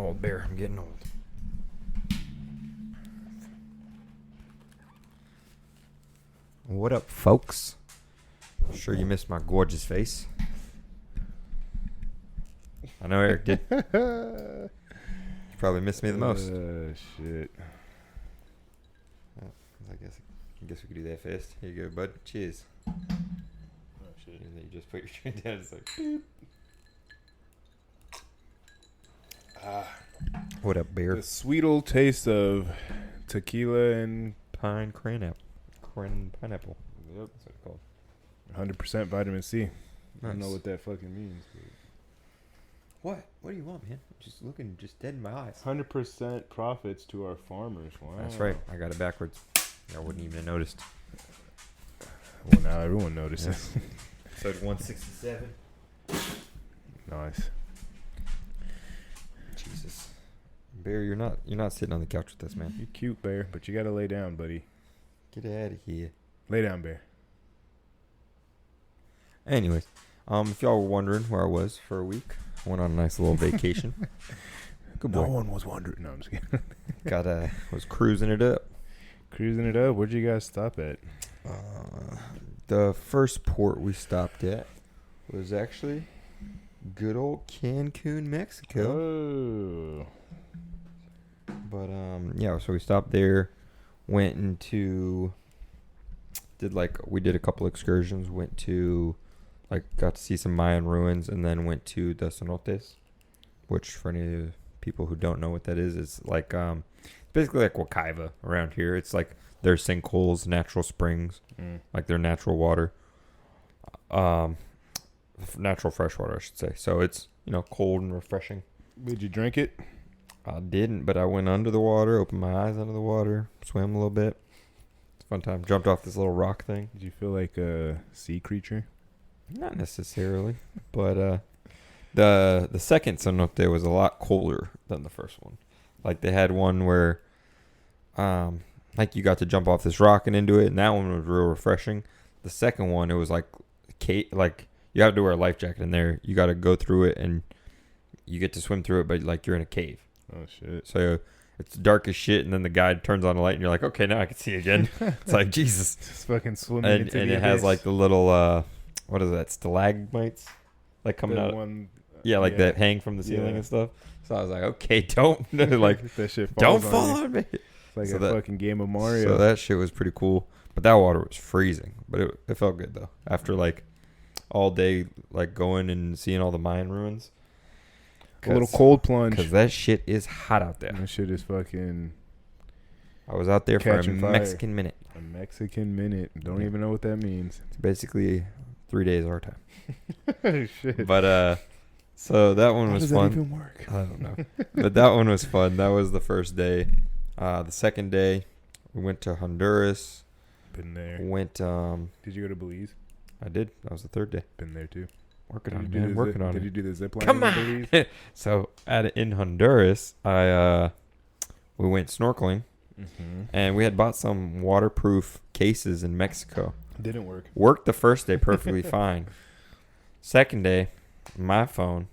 old, Bear. I'm getting old. What up, folks? Sure you missed my gorgeous face. I know Eric did. You probably missed me the most. Shit. I guess we could do that fast. Here you go, bud. Cheers. Oh, shit. And then you just put your drink down. It's like, boop. What up, Bear? The sweet old taste of tequila and Pine pineapple. Yep, that's what it's called. 100% vitamin C. Nice. I don't know what that fucking means. What? What do you want, man? Just looking just dead in my eyes. 100% profits to our farmers. Wow. That's right. I got it backwards. I wouldn't even have noticed. Well, now everyone notices. So 167. Nice. Jesus. Bear, you're not sitting on the couch with us, man. You cute, Bear, but you gotta lay down, buddy. Get out of here. Lay down, Bear. Anyways, if y'all were wondering where I was for a week, I went on a nice little vacation. Good boy. No one was wondering. No, I'm just kidding. Was cruising it up. Cruising it up. Where'd you guys stop at? The first port we stopped at was actually good old Cancun, Mexico. Oh. But yeah, so we stopped there, went into, we did a couple excursions, went to, got to see some Mayan ruins, and then went to the cenotes, which for any people who don't know what that is, it's basically like Wakaiva around here. It's like their sinkholes, natural springs, like their natural water, natural fresh water, I should say. So it's, cold and refreshing. Did you drink it? I didn't, but I went under the water, opened my eyes under the water, swam a little bit. It's a fun time. Jumped off this little rock thing. Did you feel like a sea creature? Not necessarily, but the second cenote was a lot colder than the first one. Like they had one where, you got to jump off this rock and into it, and that one was real refreshing. The second one, it was like you have to wear a life jacket in there. You got to go through it, and you get to swim through it, but you're in a cave. Oh shit! So it's dark as shit, and then the guide turns on the light, and you're like, okay, now I can see again. It's like Jesus. Just fucking swimming And into the it abyss. has like the little what is that? Stalagmites, coming The out. one, That hang from the ceiling and stuff. So I was like, okay, don't that shit don't falls fall on you. on me. It's like So a that- fucking game of Mario. So that shit was pretty cool. But that water was freezing. But it felt good though. After all day going and seeing all the Mayan ruins. A little cold plunge. Because that shit is hot out there. That shit is fucking I was out there for a catching fire. Mexican minute. A Mexican minute. Don't even know what that means. It's basically 3 days our time. Oh, shit. But so that one How was does fun. that even work? I don't know. But that one was fun. That was the first day. The second day, we went to Honduras. Been there. Did you go to Belize? I did. That was the third day. Been there too. Working on it, man. Working on Did it. you do the zip line Come in on. Belize? So in Honduras, we went snorkeling, and we had bought some waterproof cases in Mexico. Didn't work. Worked the first day perfectly fine. Second day, my phone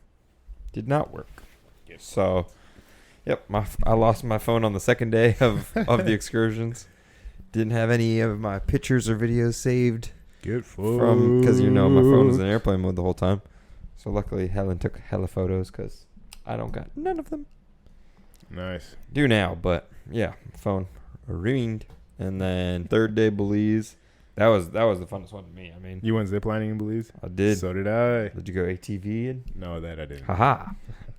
did not work. Yep. So, I lost my phone on the second day of the excursions. Didn't have any of my pictures or videos saved because my phone was in airplane mode the whole time. So luckily Helen took hella photos because I don't got none of them. Nice. Do now, but yeah, phone ruined. And then third day Belize. That was the funnest one to me. I mean, You went ziplining in Belize? I did. So did I. Did you go ATV in? No, that I didn't. Haha.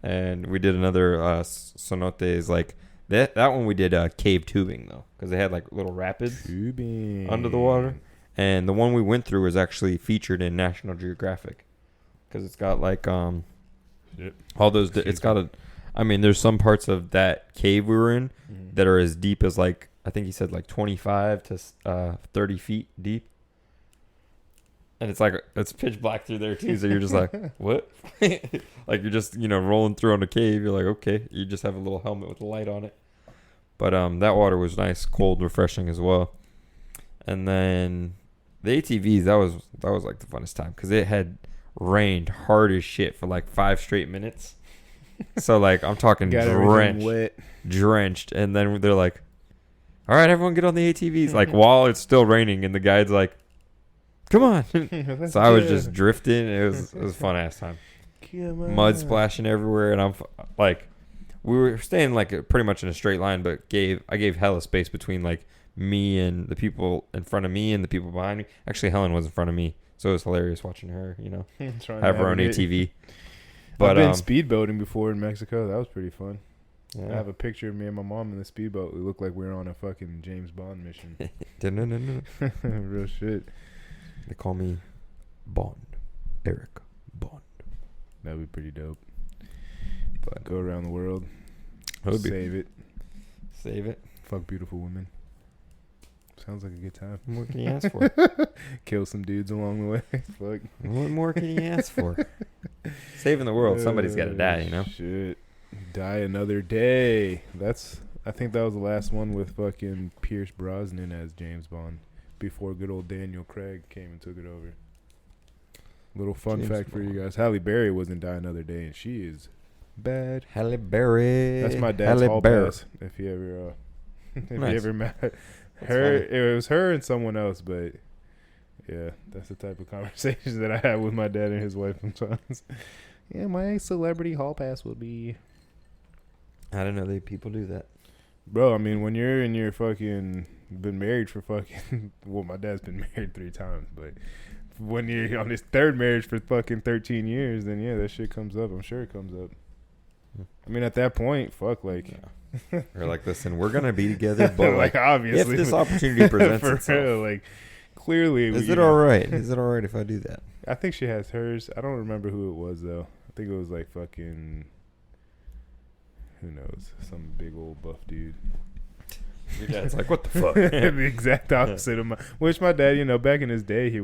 And we did another cenotes that one we did cave tubing though, because they had little rapids Tubing. under the water. And the one we went through was actually featured in National Geographic because it's got Shit. all those. It's got there's some parts of that cave we were in that are as deep as I think he said 25 to 30 feet deep. And it's pitch black through there too, so you're just like, what? You're just rolling through on a cave. You're like, okay. You just have a little helmet with a light on it. But that water was nice, cold, refreshing as well. And then the ATVs, that was the funnest time because it had rained hard as shit for 5 straight minutes. So like I'm talking Got everything drenched, and then they're like, "All right, everyone, get on the ATVs!" Like while it's still raining, and the guide's like, "Come on!" So I was just drifting. It was a fun ass time. Mud splashing everywhere, and I'm like, we were staying like pretty much in a straight line, but I gave hella space between like me and the people in front of me and the people behind me. Actually, Helen was in front of me, so it was hilarious watching her, have her own ATV. But I've been speedboating before in Mexico. That was pretty fun. Yeah. I have a picture of me and my mom in the speedboat. We look like we were on a fucking James Bond mission. Real shit. They call me Bond. Eric Bond. That'd be pretty dope. But go around the world. Save it. Fuck beautiful women. Sounds like a good time. What more can you ask for? Kill some dudes along the way. Fuck. What more can you ask for? Saving the world. Somebody's got to die, Shit. Die another day. I think that was the last one with fucking Pierce Brosnan as James Bond before good old Daniel Craig came and took it over. Little fun fact for you guys. Halle Berry was in Die Another Day, and she is bad. Halle Berry. That's my dad's hall pass. If he ever, he ever met her, it was her and someone else. But yeah, that's the type of conversations that I have with my dad and his wife sometimes. Yeah, my celebrity hall pass would be. I don't know people do that, bro. I mean, when you're in your fucking been married for fucking well, my dad's been married 3 times, but. When you're on his 3rd marriage for fucking 13 years, then yeah, that shit comes up. I'm sure it comes up. I mean, at that point, fuck, like. Yeah. Or like, listen, we're gonna be together, but like, obviously, if this opportunity presents for itself, real, like, clearly, is it all right? Is it all right if I do that? I think she has hers. I don't remember who it was though. I think it was like fucking. Who knows? Some big old buff dude. Your dad's like, what the fuck? The exact opposite of my. Which my dad, back in his day, he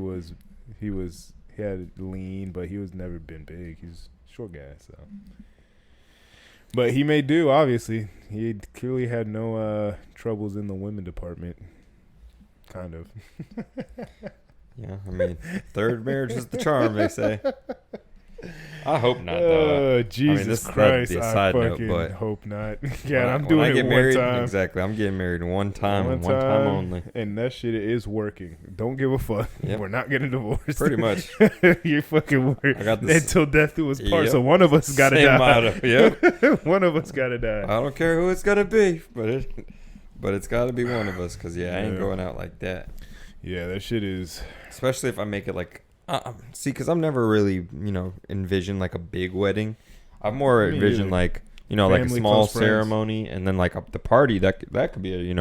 had lean, but he was never been big. He's a short guy, so. But he made do. Obviously, he clearly had no troubles in the women department. Kind of. Yeah, I mean, 3rd marriage is the charm, they say. I hope not, though. Jesus Christ! I fucking hope not. Yeah, I'm doing it one time. Exactly, I'm getting married one time only, and that shit is working. Don't give a fuck. Yep. We're not getting divorced. Pretty much. You're fucking worried. I got this until death do us part. Yep. So one of us got to die. Motto. Yep. One of us got to die. I don't care who it's got to be, but it's got to be one of us. Cause I ain't going out like that. Yeah, that shit is. Especially if I make it like. See, because I'm never really, envisioned like a big wedding. I've more envisioned like, like a small ceremony and then like the party that could be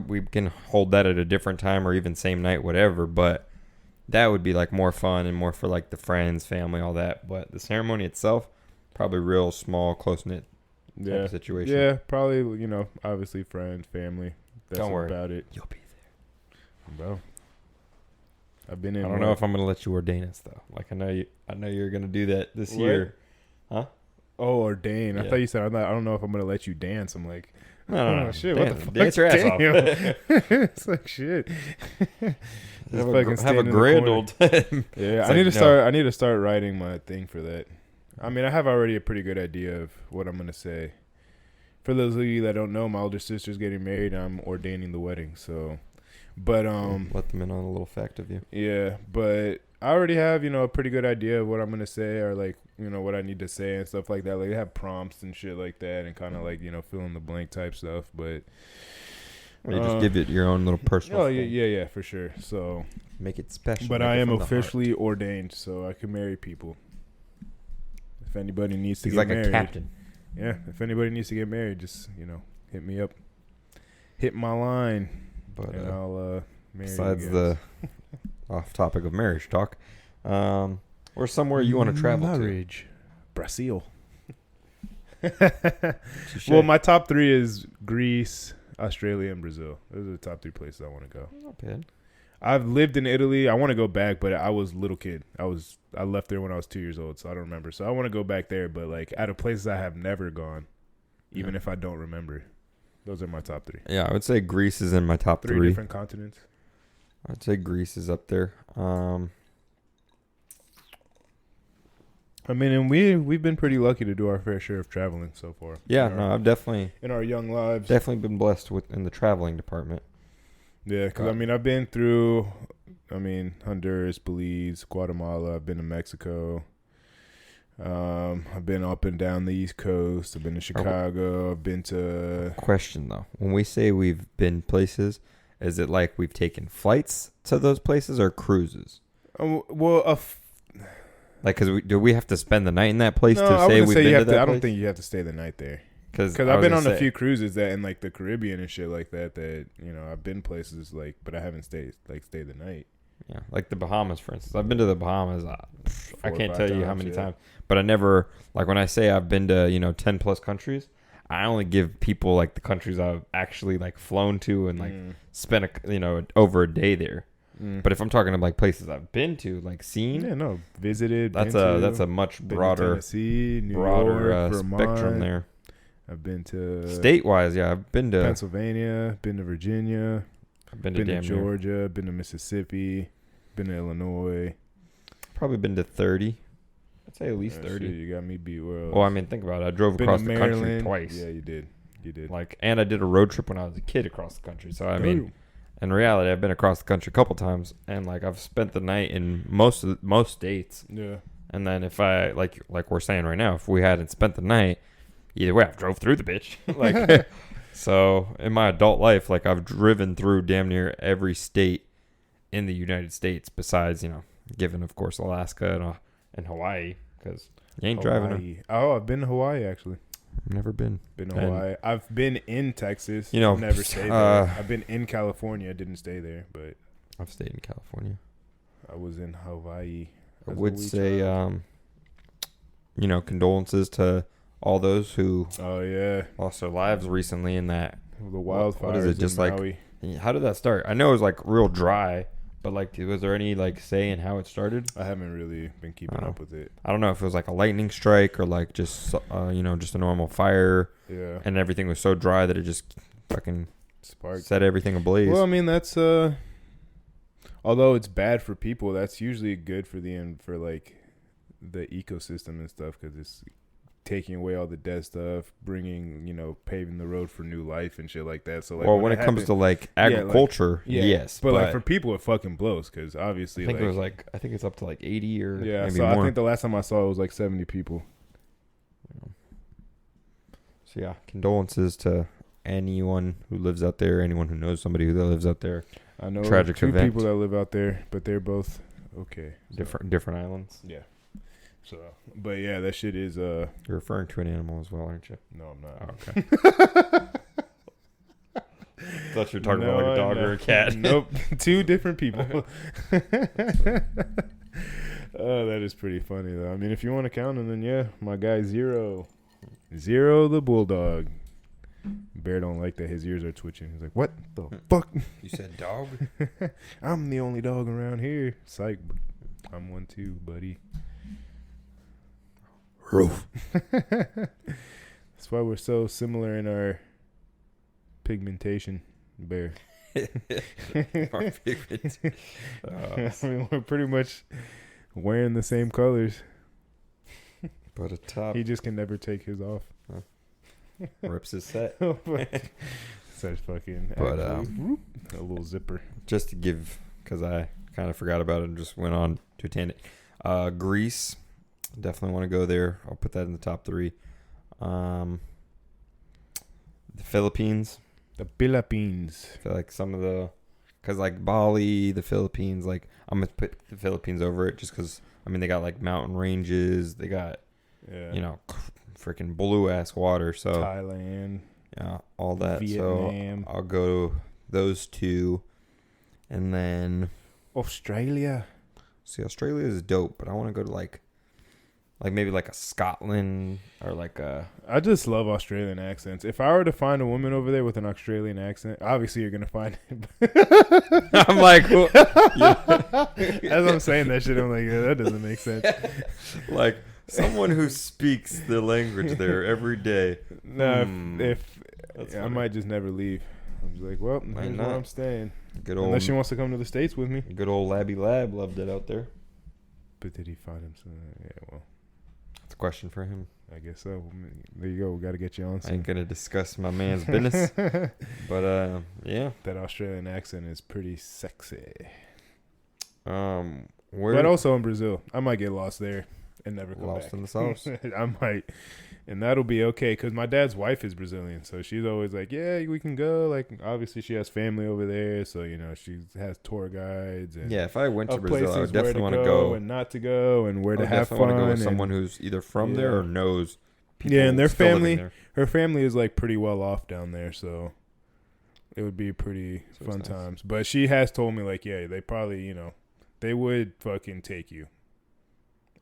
we can hold that at a different time or even same night, whatever. But that would be like more fun and more for like the friends, family, all that. But the ceremony itself, probably real small, close knit type of situation. Yeah, probably obviously friends, family. That's Don't worry about it. You'll be there, bro. I've been in. I don't know if I'm gonna let you ordain us though. Like I know you're gonna do that this year, huh? Oh, ordain. I thought you said I don't know if I'm gonna let you dance. I'm like, no, shit. Damn, what the fuck? Dance your ass off. It's like shit. have a grand old time. Yeah, I need to start writing my thing for that. I mean, I have already a pretty good idea of what I'm gonna say. For those of you that don't know, my older sister's getting married. I'm ordaining the wedding, so. But let them in on a little fact of you. Yeah, but I already have a pretty good idea of what I'm gonna say or like what I need to say and stuff like that. Like they have prompts and shit like that and kind of like fill in the blank type stuff. But you just give it your own little personal. Oh yeah, for sure. So make it special. But I am officially ordained, so I can marry people. If anybody needs to get married, he's like a captain. Yeah, if anybody needs to get married, just hit me up, hit my line. But and I'll marry besides the off topic of marriage talk, or somewhere you want to travel marriage. Brazil. Well, my top 3 is Greece, Australia, and Brazil. Those are the top 3 places I want to go. Not bad. I've lived in Italy. I want to go back, but I was a little kid. I left there when I was 2 years old, so I don't remember. So I want to go back there, but like out of places I have never gone, even if I don't remember. Those are my top 3. Yeah, I would say Greece is in my top 3. 3 different continents. I'd say Greece is up there. I mean, and we've been pretty lucky to do our fair share of traveling so far. Yeah, no, I've definitely in our young lives. Definitely been blessed in the traveling department. Yeah, because I mean, I've been through, Honduras, Belize, Guatemala. I've been to Mexico. I've been up and down the East Coast. I've been to Chicago. I've been to. Question though, when we say we've been places, is it like we've taken flights to those places or cruises? Like, do we have to spend the night in that place to say we've been to that place? I don't think you have to stay the night there. Because I've been on a few cruises that in like the Caribbean and shit like that. I've been places like, but I haven't stayed the night. Yeah, like the Bahamas, for instance. I've been to the Bahamas. I can't tell you how many times, but I never, like when I say I've been to 10 plus countries, I only give people like the countries I've actually like flown to and like spent over a day there. But if I'm talking about like places I've been to, like seen, visited. That's a much broader, Tennessee, New York, spectrum there. I've been to state-wise, yeah. I've been to Pennsylvania, been to Virginia, I've been to Georgia, been to Mississippi, been to Illinois. Probably been to 30. I'd say at least 30. Shit, you got me beat. Where else? Well, I mean, think about it. I drove across the country twice. Yeah, you did. Like, and I did a road trip when I was a kid across the country. So I mean, in reality, I've been across the country a couple times, and like I've spent the night in most states. Yeah. And then if I like we're saying right now, if we hadn't spent the night, either way, I drove through the bitch. Like, so in my adult life, like I've driven through damn near every state in the United States, besides given of course Alaska and Hawaii, because you ain't driving. I've been to Hawaii actually. Never been. Been to Hawaii. I've been in Texas. Never stayed there. I've been in California. I didn't stay there, but I've stayed in California. I was in Hawaii. I would say, condolences to all those who lost their lives recently in that. The wildfires. What is it? Just like, Maui. How did that start? I know it was like real dry, but like, was there any like say in how it started? I haven't really been keeping up with it. I don't know if it was like a lightning strike or like just just a normal fire. Yeah. And everything was so dry that it just fucking sparked, set everything ablaze. Well, I mean that's although it's bad for people, that's usually good for like the ecosystem and stuff, because it's taking away all the dead stuff, bringing, paving the road for new life and shit like that. So, like, when it comes to like agriculture, yes, but like for people, it fucking blows because obviously, I think it was like it's up to like 80 or maybe so more. I think the last time I saw it was like 70 people. So yeah, condolences to anyone who lives out there, anyone who knows somebody who lives out there. I know tragic two event. people that live out there, but they're both okay. Different islands. Yeah. So, but yeah, that shit is You're referring to an animal as well, aren't you? No, I'm not. Oh, okay. Thought you were talking about like a dog or a cat. Nope. Two different people. Oh, that is pretty funny though. I mean, if you want to count them, then yeah, my guy Zero the bulldog. Bear don't like that his ears are twitching. He's like, "What the fuck?" You said dog? I'm the only dog around here. Psych. I'm one too, buddy. Roof. That's why we're so similar in our pigmentation, Bear. Our pigmentation. I mean, we're pretty much wearing the same colors. But a top. He just can never take his off. Rips his set. Such fucking. But a little zipper. Just to give, because I kind of forgot about it and just went on to a tangent. Greece. Definitely want to go there. I'll put that in the top 3. The Philippines. The Philippines. I feel like some of the, because like Bali, the Philippines, like I'm gonna put the Philippines over it just because they got like mountain ranges. They got freaking blue ass water. So Thailand. Yeah, all that. Vietnam. So I'll go those 2, and then Australia. See, Australia is dope, but I want to go to like maybe like a Scotland or like a. I just love Australian accents. If I were to find a woman over there with an Australian accent, obviously you're gonna find it. I'm like, well, as I'm saying that shit, I'm like, yeah, that doesn't make sense. Like someone who speaks the language there every day. No, I might just never leave. I'm just like, well, here's where I'm staying. Unless she wants to come to the States with me. Good old Labby Lab loved it out there. But did he find him? Yeah, well. It's a question for him. I guess so. There you go. We got to get you on. I ain't gonna discuss my man's business, but yeah. That Australian accent is pretty sexy. Where? But also in Brazil, I might get lost there and never come Lost back. in the sauce. I might, and that'll be okay because my dad's wife is Brazilian, so she's always like, "Yeah, we can go." Like, obviously, she has family over there, so she has tour guides and Yeah, if I went to of Brazil, I places would definitely where want to to go. and not to go and where I to would have definitely fun. want to go with and, someone who's either from there Yeah. or knows people. Yeah, and their still living family, there. her family is like pretty well off down there, so it would be pretty So fun it's nice. times. But she has told me like, yeah, they probably, they would fucking take you,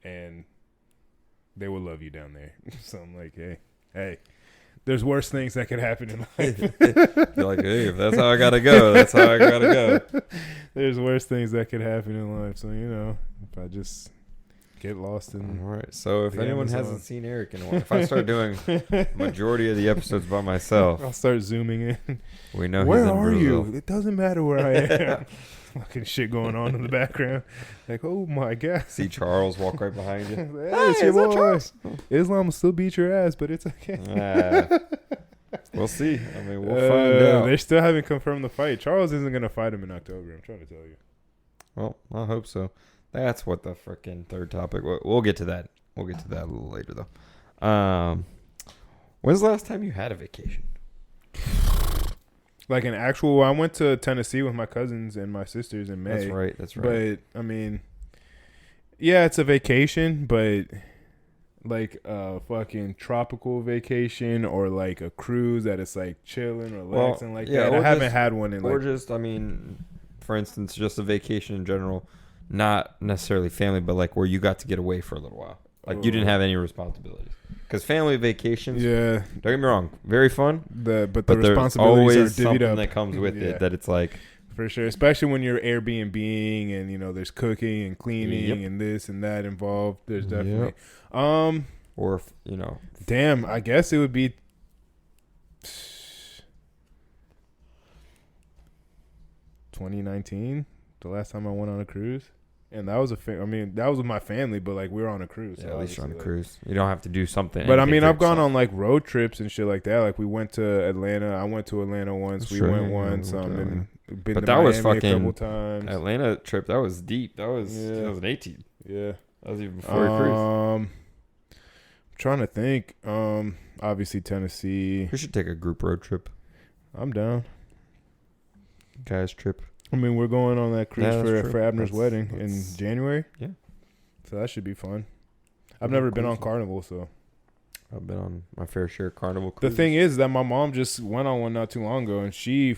and they would love you down there. So I'm like, hey, there's worse things that could happen in life. You're like, hey, if that's how I gotta go, that's how I gotta go. There's worse things that could happen in life. So if I just get lost in. All right. So if the anyone Amazon. hasn't seen Eric in a while, if I start doing majority of the episodes by myself, I'll start zooming in. we know Where he's in are Brazil. you? It doesn't matter where I am. Fucking shit going on in the background. Like, oh my god. See Charles walk right behind you. Hey, it's your boy. Islam will still beat your ass, but it's okay. We'll see. I mean, we'll find out. They still haven't confirmed the fight. Charles isn't gonna fight him in October. I'm trying to tell you. Well, I hope so. That's what the freaking third topic. We'll get to that. We'll get to that a little later, though. When's the last time you had a vacation? Like an actual. I went to Tennessee with my cousins and my sisters in May. That's right. But I mean, yeah, it's a vacation, but like a fucking tropical vacation or like a cruise that it's like chilling, relaxing, that. I haven't had one in or just, I mean, for instance, just a vacation in general, not necessarily family, but like where you got to get away for a little while. Like you didn't have any responsibilities. Because family vacations, don't get me wrong, very fun. But the there's responsibilities always are divvied something up. that comes with it that it's like. For sure, especially when you're Airbnb-ing and there's cooking and cleaning and this and that involved. There's definitely, or damn, I guess it would be 2019, the last time I went on a cruise, and that was that was with my family, but like we were on a cruise. Yeah, so at least you're on a like, cruise. You don't have to do something. But I mean, I've gone on like road trips and shit like that. Like we went to Atlanta. I went to Atlanta once. We went once. And been but to that Miami was fucking a couple times. Atlanta trip. That was deep. That was 2018. Yeah, that was even before your cruise. I'm trying to think. Obviously Tennessee. We should take a group road trip. I'm down. Guys trip. I mean, we're going on that cruise for Abner's wedding in January. Yeah. So that should be fun. I've never been on Carnival, so. I've been on my fair share of Carnival cruises. The thing is that my mom just went on one not too long ago, and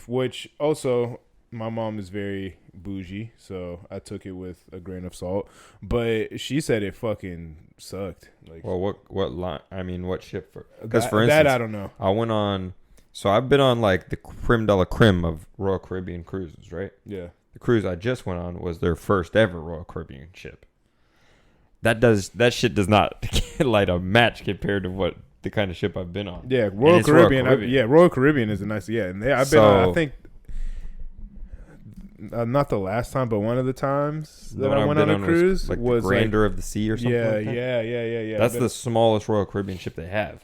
which also, my mom is very bougie, so I took it with a grain of salt. But she said it fucking sucked. Like, well, what line? I mean, what ship for? Because for instance, that I don't know. I went on. So I've been on like the creme de la creme of Royal Caribbean cruises, right? Yeah. The cruise I just went on was their first ever Royal Caribbean ship. That shit does not light a match compared to what the kind of ship I've been on. Yeah, Royal Caribbean. Royal Caribbean is a nice. Yeah, and I've been on, I think not the last time, but one of the times that I went on a cruise was the Grandeur of the Sea or something. Yeah. That's the smallest Royal Caribbean ship they have.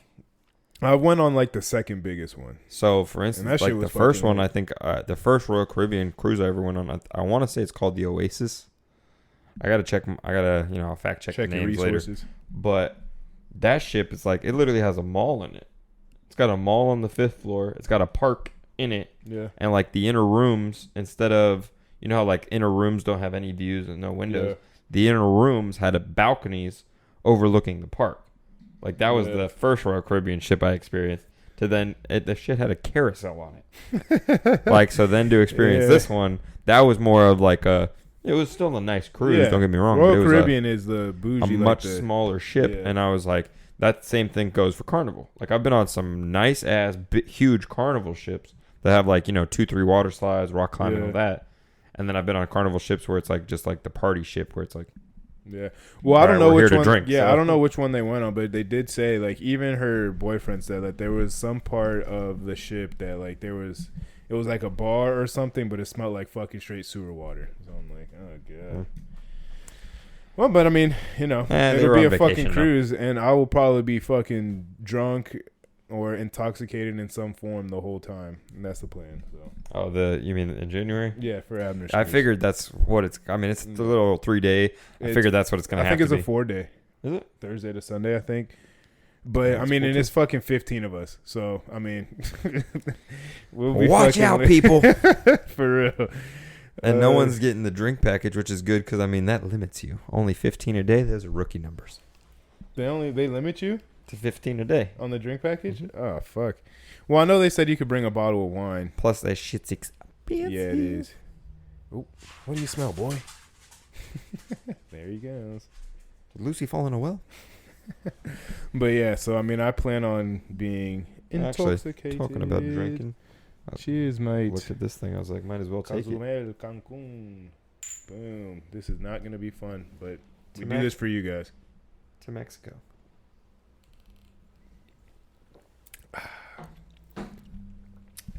I went on like the second biggest one. So, for instance, like the first one, I think the first Royal Caribbean cruise I ever went on, I want to say it's called the Oasis. I gotta check. I'll fact check the names later. But that ship is like, it literally has a mall in it. It's got a mall on the 5th floor. It's got a park in it. Yeah. And like the inner rooms, instead of, how like inner rooms don't have any views and no windows. Yeah. The inner rooms had balconies overlooking the park. Like that was the first Royal Caribbean ship I experienced. To then, the shit had a carousel on it. Like, so then to experience this one, that was more of like it was still a nice cruise. Don't get me wrong. Royal Caribbean is the bougie, a much smaller ship, and I was like, that same thing goes for Carnival. Like I've been on some nice ass, huge Carnival ships that have like 2-3 water slides, rock climbing, all that, and then I've been on Carnival ships where it's like just like the party ship where it's like. Yeah. Well, I don't know which one. So. I don't know which one they went on, but they did say like even her boyfriend said that there was some part of the ship that like it was like a bar or something, but it smelled like fucking straight sewer water. So I'm like, oh god. Well, but I mean, you know, They it'll were be on a fucking vacation, cruise, and I will probably be fucking drunk or intoxicated in some form the whole time. And that's the plan. So. Oh, you mean in January? Yeah, for Abner's. I figured that's what it's. I mean, it's a little 3-day. I figured that's what it's gonna have to be. I think it's a 4-day. Is it Thursday to Sunday? I think. But that's I mean, cool and too. it's fucking 15 of us. So I mean, we'll be Watch out, people. for real. And no one's getting the drink package, which is good because I mean that limits you. Only 15 a day. Those are rookie numbers. They limit you To 15 a day. on the drink package. Mm-hmm. Oh fuck. Well, I know they said you could bring a bottle of wine. Plus that shit's expensive. Yeah, it is. Oh, what do you smell, boy? There he goes. Did Lucy fall in a well? But yeah, so I mean, I plan on being Actually, intoxicated. talking about drinking, Cheers, mate. looked at this thing. I was like, might as well take it. Cozumel, Cancun. Boom. This is not going to be fun, but we To do this for you guys. To Mexico.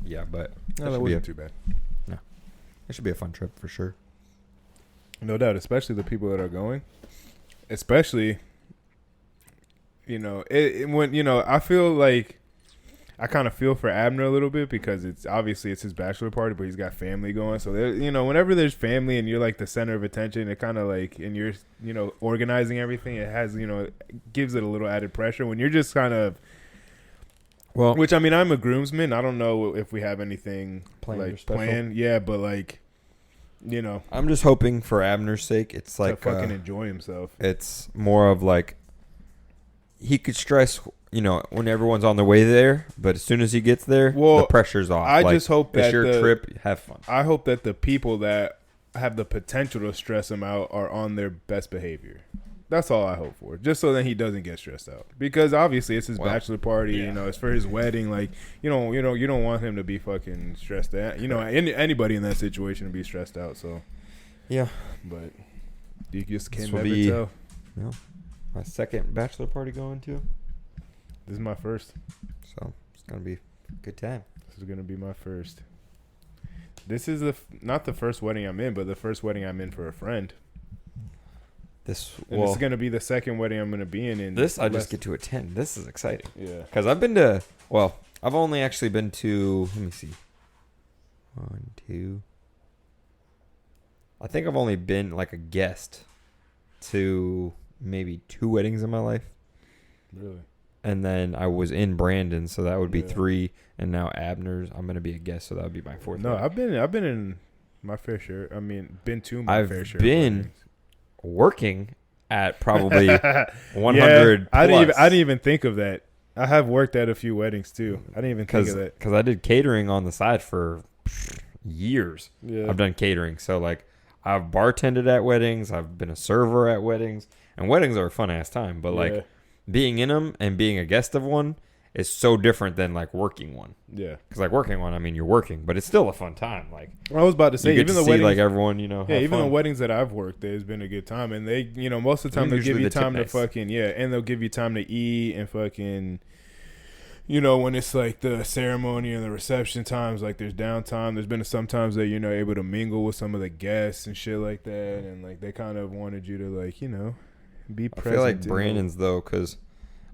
Yeah, but No, that wasn't too bad. it should be a fun trip for sure. No doubt, especially the people that are going. Especially, you know, when, you know, I feel like I kind of feel for Abner a little bit because it's obviously it's his bachelor party, but he's got family going. So, there, you know, whenever there's family and you're like the center of attention, it kind of like, and you're, you know, organizing everything, it has, you know, it gives it a little added pressure when you're just kind of, Well, which I mean, I'm a groomsman. I don't know if we have anything Planned or like special? planned. Yeah, but like, you know, I'm just hoping for Abner's sake, it's to like fucking enjoy himself. it's more of like he could stress, you know, when everyone's on their way there, but as soon as he gets there, Well, the pressure's off. I Like, just hope it's that your the- trip. Have fun. I hope that the people that have the potential to stress him out are on their best behavior. That's all I hope for, just so that he doesn't get stressed out. Because obviously it's his Well, bachelor party, yeah. you know, it's for his wedding. Like, you don't want him to be fucking stressed out. You know, anybody in that situation to be stressed out. So, Yeah, but you just This can't will never be- tell. my second bachelor party going to, This is my first. so it's gonna be a good time. This is gonna be my first. This is not the first wedding I'm in, but the first wedding I'm in for a friend. This And this is gonna be the second wedding I'm gonna be in. this I just get to attend. This is exciting Yeah. because I've been to. Well, I've only actually been to. Let me see. 1, 2. I think I've only been like a guest to maybe 2 weddings in my life. Really. And then I was in Brandon, so that would be Yeah. 3. And now Abner's, I'm gonna be a guest, so that would be my 4th. No, wedding. I've been in my fair share. I mean, been to my I've fair share. been working at probably Yeah, 100. I didn't plus. even think of that. I have worked at a few weddings too. I didn't even think of that. Because I did catering on the side for years. Yeah. I've done catering, so like I've bartended at weddings. I've been a server at weddings, and weddings are a fun ass time. But like being in them and being a guest of one is so different than like working one. yeah. Because like working one, I mean you're working, but it's still a fun time. Like I was about to say, you get even to the see weddings, like everyone, you know. yeah, have even the fun. weddings that I've worked, there's been a good time, and they, you know, most of the time They're they'll give usually you the tip time to nice. fucking and they'll give you time to eat and fucking. You know, when it's like the ceremony and the reception times, like there's downtime. There's been sometimes that you're not able to mingle with some of the guests and shit like that, and like they kind of wanted you to like, you know, be I present. feel like in the- Brandon's though, because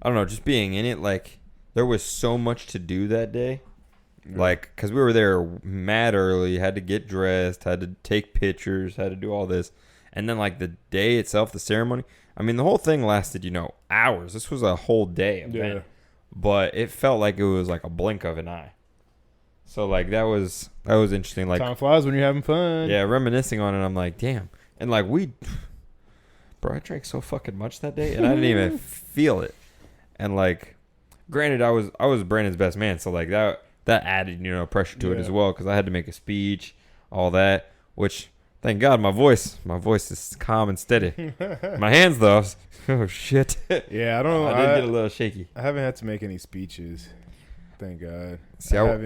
I don't know, just being in it, like there was so much to do that day. Yeah. Like, because we were there mad early, had to get dressed, had to take pictures, had to do all this. And then, like, the day itself, the ceremony, I mean, the whole thing lasted, you know, hours. This was a whole day event. Yeah. But it felt like it was like a blink of an eye. So, like, that was interesting. Like, Time flies when you're having fun. yeah, reminiscing on it, I'm like, damn. And, like, bro, I drank so fucking much that day, and I didn't even feel it. And, like, granted, I was Brandon's best man, so, like, that added, you know, pressure to it Yeah. as well, because I had to make a speech, all that, which, thank God, my voice is calm and steady. My hands, though, oh, shit. Yeah, I don't know. I did get a little shaky. I haven't had to make any speeches. Thank God. See, I don't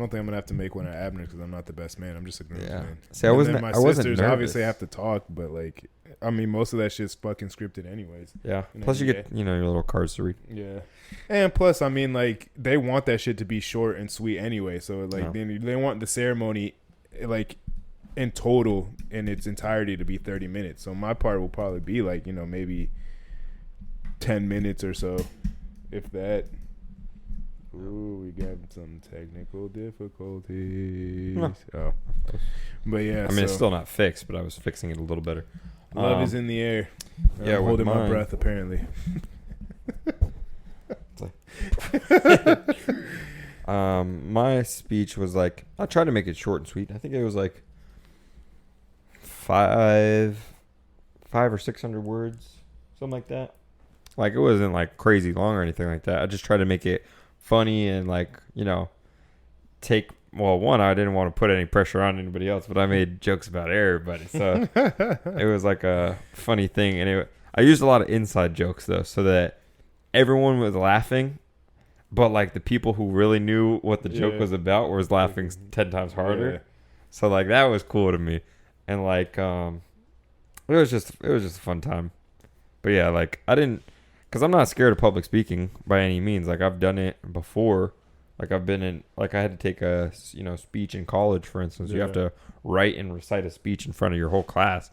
think I'm gonna have to make one at Abner because I'm not the best man. I'm just a groomsman. Yeah. See, I wasn't My nervous. sisters obviously have to talk, but like, I mean, most of that shit's fucking scripted anyways. Yeah. You know, Plus, you yeah. get, you know, your little cards to read. Yeah, and plus, I mean, like, they want that shit to be short and sweet anyway. So like, No. they want the ceremony, like, in total in its entirety to be 30 minutes. So my part will probably be like, maybe 10 minutes or so, if that. Ooh, we got some technical difficulties. No. Oh. But yeah. I mean, it's still not fixed, but I was fixing it a little better. Love is in the air. Yeah, I'm holding my breath, apparently. My speech was like, I tried to make it short and sweet. I think it was like five or 600 words, something like that. Like, it wasn't like crazy long or anything like that. I just tried to make it funny and like, one, I didn't want to put any pressure on anybody else, but I made jokes about everybody. So it was like a funny thing. And I used a lot of inside jokes though, so that everyone was laughing, but like the people who really knew what the joke was about was laughing 10 times harder. Yeah. So like that was cool to me. And like, it was just a fun time. But yeah, like because I'm not scared of public speaking by any means. Like, I've done it before. Like, I've been in, like, I had to take a, speech in college, for instance. You have to write and recite a speech in front of your whole class.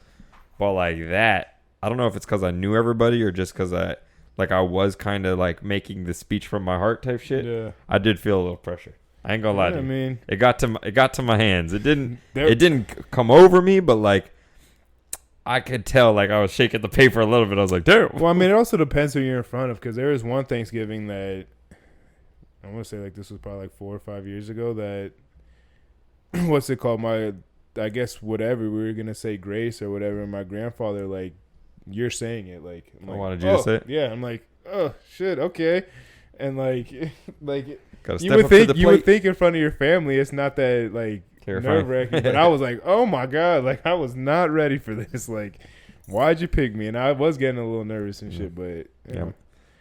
But like that, I don't know if it's because I knew everybody or just because I was kind of like making the speech from my heart type shit. Yeah. I did feel a little pressure. I ain't gonna lie to you. I mean, it got to my hands. It didn't come over me, but like, I could tell, like, I was shaking the paper a little bit. I was like, damn. Well, I mean, it also depends who you're in front of, because there was one Thanksgiving that, I want to say, like, this was probably like 4 or 5 years ago, that, what's it called? I guess whatever, we were going to say grace or whatever, and my grandfather, like, you're saying it. Like, I'm I like, wanted you to say it? Yeah, I'm like, oh, shit, okay. And, like you would think in front of your family, it's not that, like, nerve-wracking, but I was like, oh my god, like, I was not ready for this. Like, why'd you pick me? And I was getting a little nervous and shit, but yeah,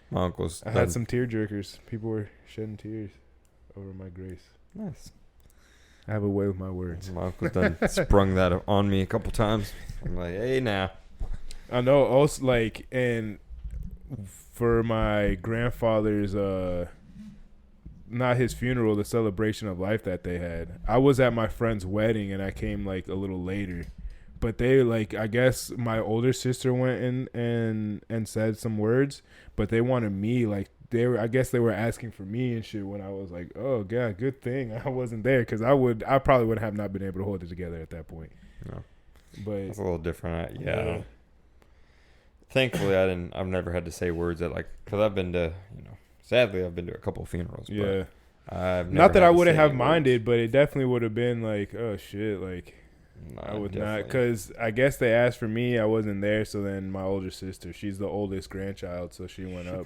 my uncle's I had some tear jerkers. People were shedding tears over my grace. Nice. I have a way with my words. My uncle's done sprung that on me a couple times. I'm like, hey, now. I know. Also, like, and for my grandfather's not his funeral, the celebration of life that they had, I was at my friend's wedding and I came like a little later, but they, like, I guess my older sister went in and said some words, but they wanted me, like, I guess they were asking for me and shit, when I was like, oh god, good thing I wasn't there, because I probably would have not been able to hold it together at that point. No, but it's a little different. Yeah. Thankfully, I've never had to say words that, like, because I've been to, sadly, I've been to a couple of funerals. Yeah. But I've never not that I wouldn't have minded, but it definitely would have been like, oh shit, like, I would not, because I guess they asked for me, I wasn't there. So then my older sister, she's the oldest grandchild, so she went up.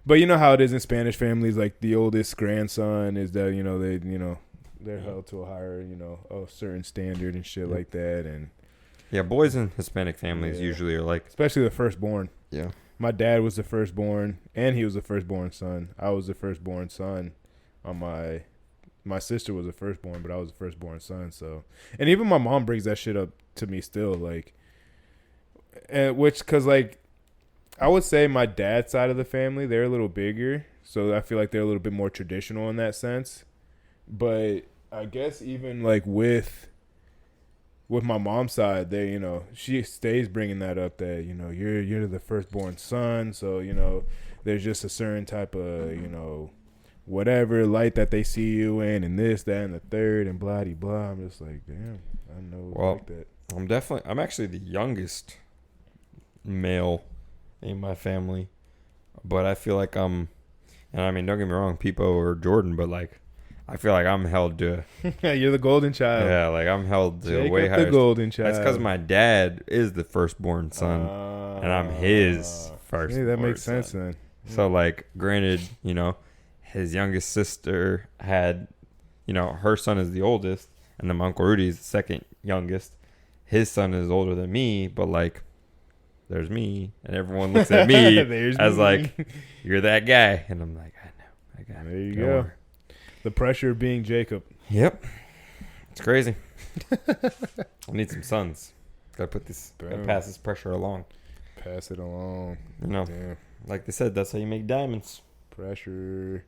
But you know how it is in Spanish families, like the oldest grandson is that, they're held to a higher, a certain standard and shit like that. And yeah, boys in Hispanic families usually are like, especially the firstborn. Yeah. My dad was the firstborn, and he was the firstborn son. I was the firstborn son. On my sister was the firstborn, but I was the firstborn son. So, and even my mom brings that shit up to me still, like, because like, I would say my dad's side of the family, they're a little bigger, so I feel like they're a little bit more traditional in that sense. But I guess even like with my mom's side, they, she stays bringing that up, that, you're the firstborn son, so, there's just a certain type of, whatever light that they see you in, and this, that, and the third, and blah, de blah. I'm just like, damn, I know like that. I'm actually the youngest male in my family, but I feel like and I mean, don't get me wrong, Peepo or Jordan, but like, I feel like I'm held to. You're the golden child. Yeah, like I'm held to way higher. The golden child. That's because my dad is the firstborn son, and I'm his first. Yeah, that makes sense then. So like, granted, his youngest sister had, her son is the oldest, and then my Uncle Rudy is the second youngest. His son is older than me, but like, there's me, and everyone looks at me as like, you're that guy, and I'm like, I got it. There you go. The pressure of being Jacob. Yep. It's crazy. I need some sons. Gotta pass this pressure along. Pass it along. Damn. Like they said, that's how you make diamonds. Pressure.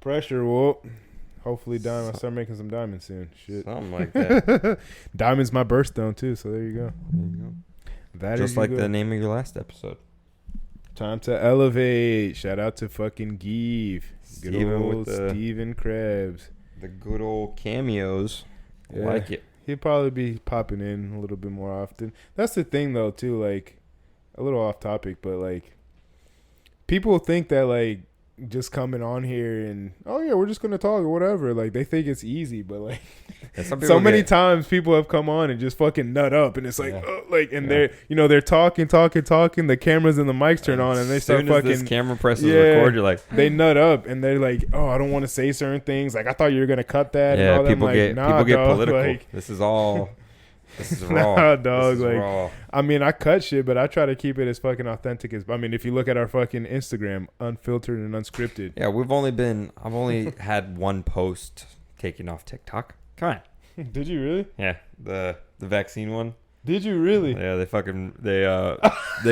Whoop. Hopefully, I start making some diamonds soon. Shit. Something like that. Diamond's my birthstone, too, so there you go. There you go. That Just is like the name of your last episode. Time to elevate. Shout out to fucking Give. Good Steven old with the- Steven Krebs. The good old cameos. Yeah. Like it. He'd probably be popping in a little bit more often. That's the thing, though, too. Like, a little off topic, but, like, people think that, like, just coming on here and, oh, yeah, we're just going to talk or whatever. Like, they think it's easy, but, like, Yeah, some so people many get- times people have come on and just fucking nut up. And it's like, Yeah. and Yeah. they're talking. The cameras and the mics turn on and they start As soon as fucking. this camera presses Yeah. record, you're like, They nut up and they're like, "Oh, I don't want to say certain things. Like, I thought you were gonna cut that." and yeah, all that. I'm people like, get nah, people get dog, political. Like, This is raw. Nah, dog, This is like- raw. I mean, I cut shit, but I try to keep it as fucking authentic as. I mean, if you look at our fucking Instagram, unfiltered and unscripted. Yeah, I've only had one post taken off TikTok. Come on. Did you really? Yeah, the vaccine one. Did you really? Yeah, they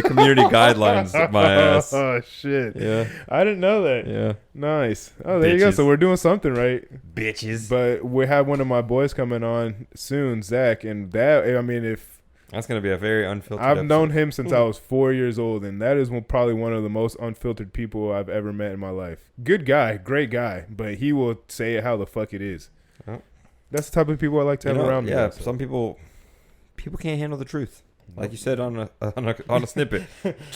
community guidelines my ass. Oh shit! Yeah, I didn't know that. yeah. Nice. Oh, there you go. Bitches. So we're doing something right. Bitches. But we have one of my boys coming on soon, Zach, and that. I mean, if That's gonna be a very unfiltered. I've episode. known him since I was 4 years old, and that is probably one of the most unfiltered people I've ever met in my life. Good guy, great guy, but he will say it how the fuck it is. Oh. That's the type of people I like to have around me. Yeah, also. some people can't handle the truth. Like you said on a snippet,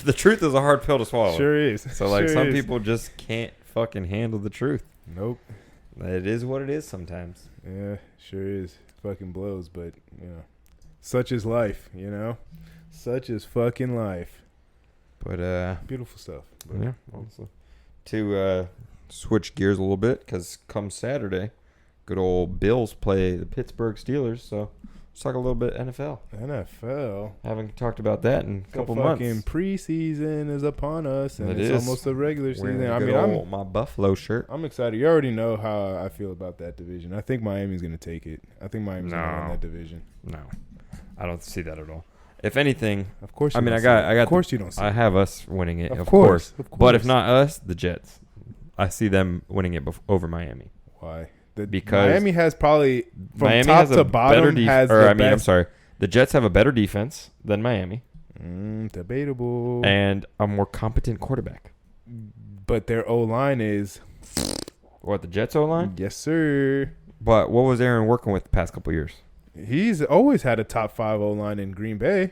the truth is a hard pill to swallow. Sure is. So like Sure some is. people just can't fucking handle the truth. Nope. It is what it is sometimes. Yeah, sure is. Fucking blows, but such is life. Such is fucking life. But Beautiful stuff. But yeah, also to switch gears a little bit because come Saturday, good old Bills play the Pittsburgh Steelers. So let's talk a little bit NFL. NFL. Haven't talked about that in a couple Fucking months. preseason is upon us, and It it's is. almost the regular Wearing season. a I good mean, old my Buffalo shirt. I'm excited. You already know how I feel about that division. I think Miami's going to take it. I think Miami's going to win No. that division. No, I don't see that at all. If anything, Of course. I You mean, don't I see got- it. I got Of course, you don't see. I it. have us winning it, Of of course. course. Of course. But if not us, the Jets. I see them winning it over Miami. Why? Because Miami has probably from Miami top has to a bottom better has or the I mean, I'm best. sorry. The Jets have a better defense than Miami Debatable. and a more competent quarterback. But their O line is What, the Jets O-line? yes, sir. But what was Aaron working with the past couple years? He's always had a top 5 O line in Green Bay.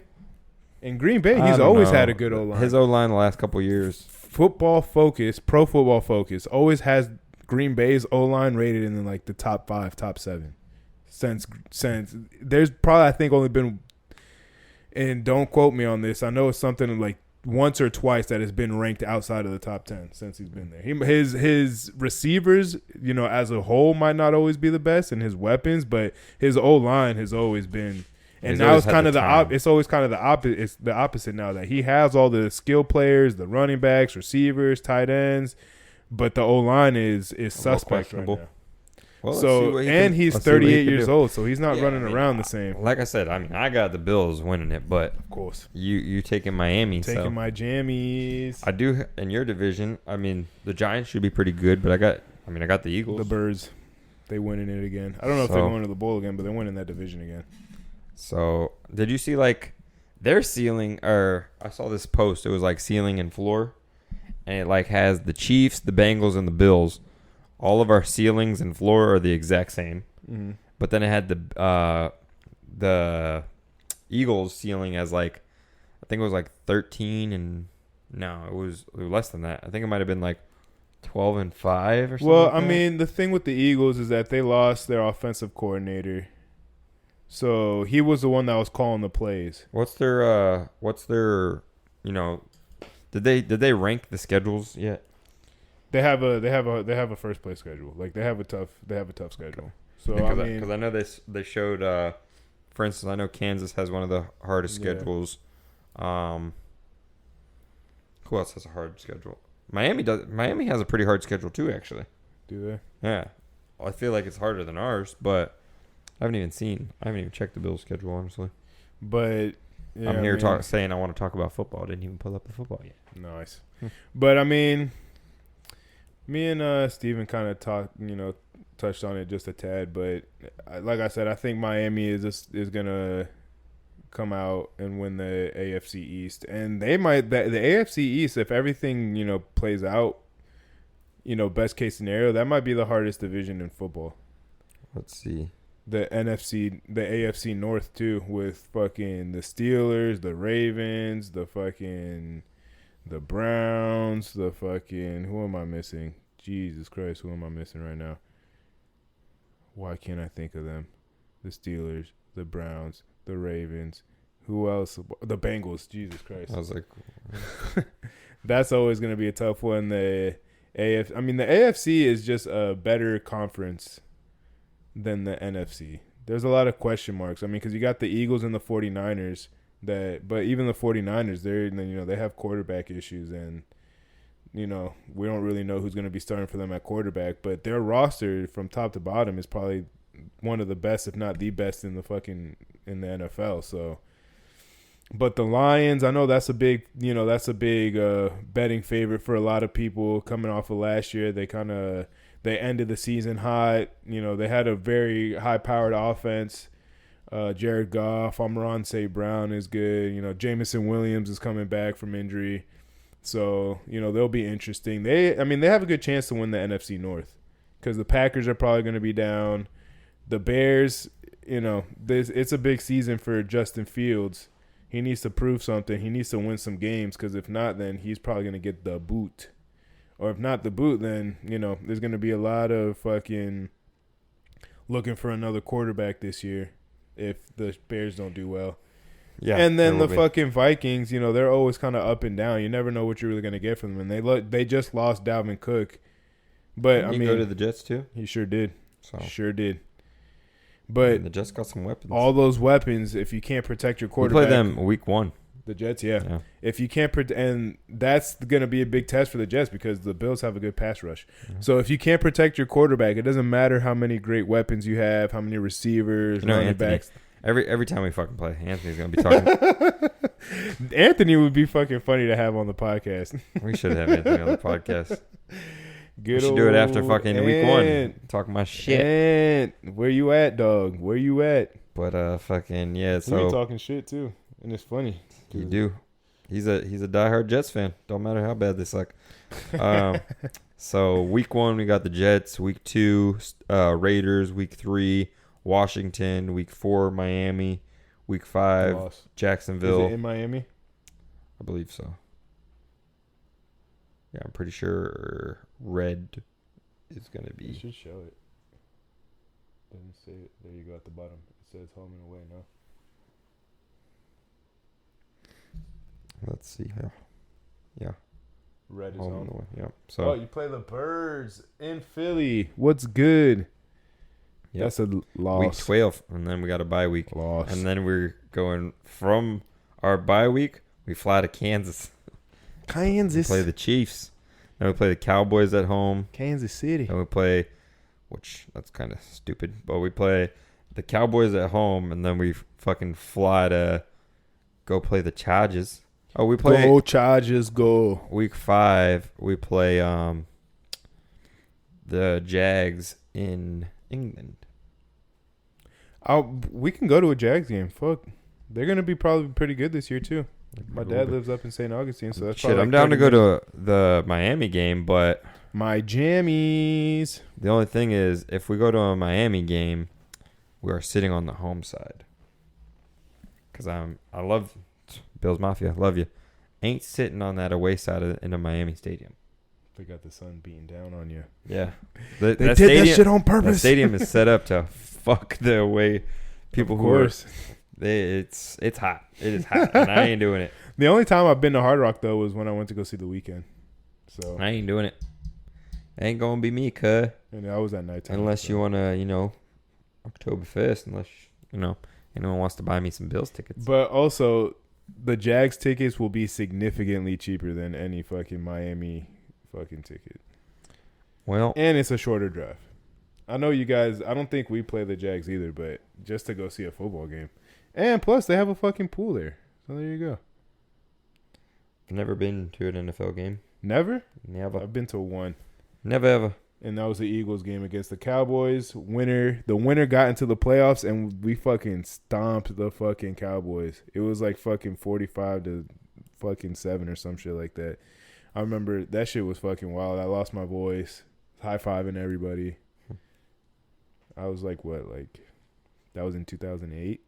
In Green Bay, I he's don't always know. had a good O line. His O-line the last couple years. Football Focus, Pro Football Focus, always has Green Bay's O line rated in like the top 5, top 7. Since there's probably I think only been, and don't quote me on this. I know it's something like once or twice that has been ranked outside of the top 10 since he's been there. His receivers, as a whole, might not always be the best, and his weapons, but his O line has always been. And He's now always it's had kind the of the time. it's always kind of the opposite. It's the opposite now that he has all the skill players, the running backs, receivers, tight ends, but the O line is suspect right questionable. now. Well, let's see So what he and can- he's let's see what he 38 can years do. old, so he's not Yeah, running I mean, around the same. Like I said, I mean, I got the Bills winning it, but Of course, you taking Miami. taking so my jammies, I do in your division. I mean, the Giants should be pretty good, but I got the Eagles. the Birds. They winning it again. I don't know if they're going to the bowl again, but they're winning that division again. So did you see like their ceiling? Or I saw this post. It was like ceiling and floor, and it like has the Chiefs, the Bengals, and the Bills. All of our ceilings and floor are the exact same. Mm-hmm. But then it had the Eagles ceiling as like I think it was like 13 and no, it was less than that. I think it might have been like 12-5 or something. Well, like I that. mean, the thing with the Eagles is that they lost their offensive coordinator, so he was the one that was calling the plays. what's their did they rank the schedules yet? They have a first place schedule. Like they have a tough schedule. So Because I know they showed for instance, I know Kansas has one of the hardest Yeah. schedules. Who else has a hard schedule? Miami has a pretty hard schedule too, actually. do they? Yeah. Well, I feel like it's harder than ours, but I haven't even checked the Bills' schedule, honestly. But yeah, I'm here I mean, saying I want to talk about football. I didn't even pull up the football yet. Nice. But I mean, me and Steven kind of touched on it just a tad, but like I said, I think Miami is gonna come out and win the AFC East, and they might the AFC East, if everything plays out, best case scenario, that might be the hardest division in football. Let's see. The AFC North too, with fucking the Steelers, the Ravens, the Browns, who am I missing? Jesus Christ, who am I missing right now? Why can't I think of them? The Steelers, the Browns, the Ravens. Who else? The Bengals. Jesus Christ. I was like, that's always going to be a tough one. The AFC is just a better conference than the NFC. There's a lot of question marks. I mean, because you got the Eagles and the 49ers, but even the 49ers, they have quarterback issues, and we don't really know who's going to be starting for them at quarterback. But their roster from top to bottom is probably one of the best, if not the best, in the NFL. So, but the Lions, I know that's a big betting favorite for a lot of people coming off of last year. They ended the season hot. They had a very high-powered offense. Jared Goff, Amon-Ra St. Brown is good. Jameson Williams is coming back from injury. So, they'll be interesting. They have a good chance to win the NFC North because the Packers are probably going to be down. The Bears, it's a big season for Justin Fields. He needs to prove something. He needs to win some games because if not, then he's probably going to get the boot. Or if not the boot, then, there's going to be a lot of fucking looking for another quarterback this year if the Bears don't do well. Yeah, and then the fucking Vikings, they're always kind of up and down. You never know what you're really going to get from them. And they just lost Dalvin Cook. But, Didn't he go to the Jets too? He sure did. Sure did. But the Jets got some weapons. All those weapons, if you can't protect your quarterback. We play them week 1. The Jets, yeah. If you can't and that's going to be a big test for the Jets because the Bills have a good pass rush. Yeah. So if you can't protect your quarterback, it doesn't matter how many great weapons you have, how many receivers, running backs. Every time we fucking play, Anthony's going to be talking. Anthony would be fucking funny to have on the podcast. We should have Anthony on the podcast. We should do it after fucking week 1. Talk my shit. Where you at, dog? Where you at? But fucking yeah. So we talking shit too, and it's funny. You do. He's a diehard Jets fan. Don't matter how bad they suck. So week 1 we got the Jets. Week 2 Raiders. Week 3 Washington. Week 4 Miami. Week 5 Jacksonville. Is it in Miami? I believe so. Yeah, I'm pretty sure red is going to be. You should show it. Doesn't say it. There you go at the bottom. It says home and away now. Let's see here. Yeah. Red is home. And away. Yeah. So. Oh, you play the Birds in Philly. What's good? Yep. That's a loss. Week 12, and then we got a bye week. Loss. And then we're going from our bye week, we fly to Kansas. We play the Chiefs. Then we play the Cowboys at home. Kansas City. And we play, which that's kind of stupid, but we play the Cowboys at home, and then we fucking fly to go play the Chargers. Oh, we play. Go Chargers, go. Week 5, we play the Jags in England. We can go to a Jags game. Fuck. They're going to be probably pretty good this year, too. My dad lives up in St. Augustine, so that's shit. I'm down to go to the Miami game, but my jammies. The only thing is, if we go to a Miami game, we are sitting on the home side. Cause I love Bills Mafia, love you. Ain't sitting on that away side in a Miami stadium. They got the sun beating down on you. Yeah, they did that shit on purpose. The stadium is set up to fuck the away people who are. It's hot. It is hot, and I ain't doing it. The only time I've been to Hard Rock though was when I went to go see The Weeknd. So I ain't doing it. Ain't gonna be me, cuh. And I was at nighttime. Unless you wanna, Oktoberfest. Unless anyone wants to buy me some Bills tickets. But also, the Jags tickets will be significantly cheaper than any fucking Miami fucking ticket. Well, and it's a shorter drive. I know you guys. I don't think we play the Jags either, but just to go see a football game. And plus, they have a fucking pool there. So there you go. I've never been to an NFL game. Never? Never. I've been to one. Never ever. and that was the Eagles game against the Cowboys. The winner got into the playoffs, and we fucking stomped the fucking Cowboys. It was like fucking 45-7 or some shit like that. I remember that shit was fucking wild. I lost my voice, high-fiving everybody. I was like, what, like, that was in 2008?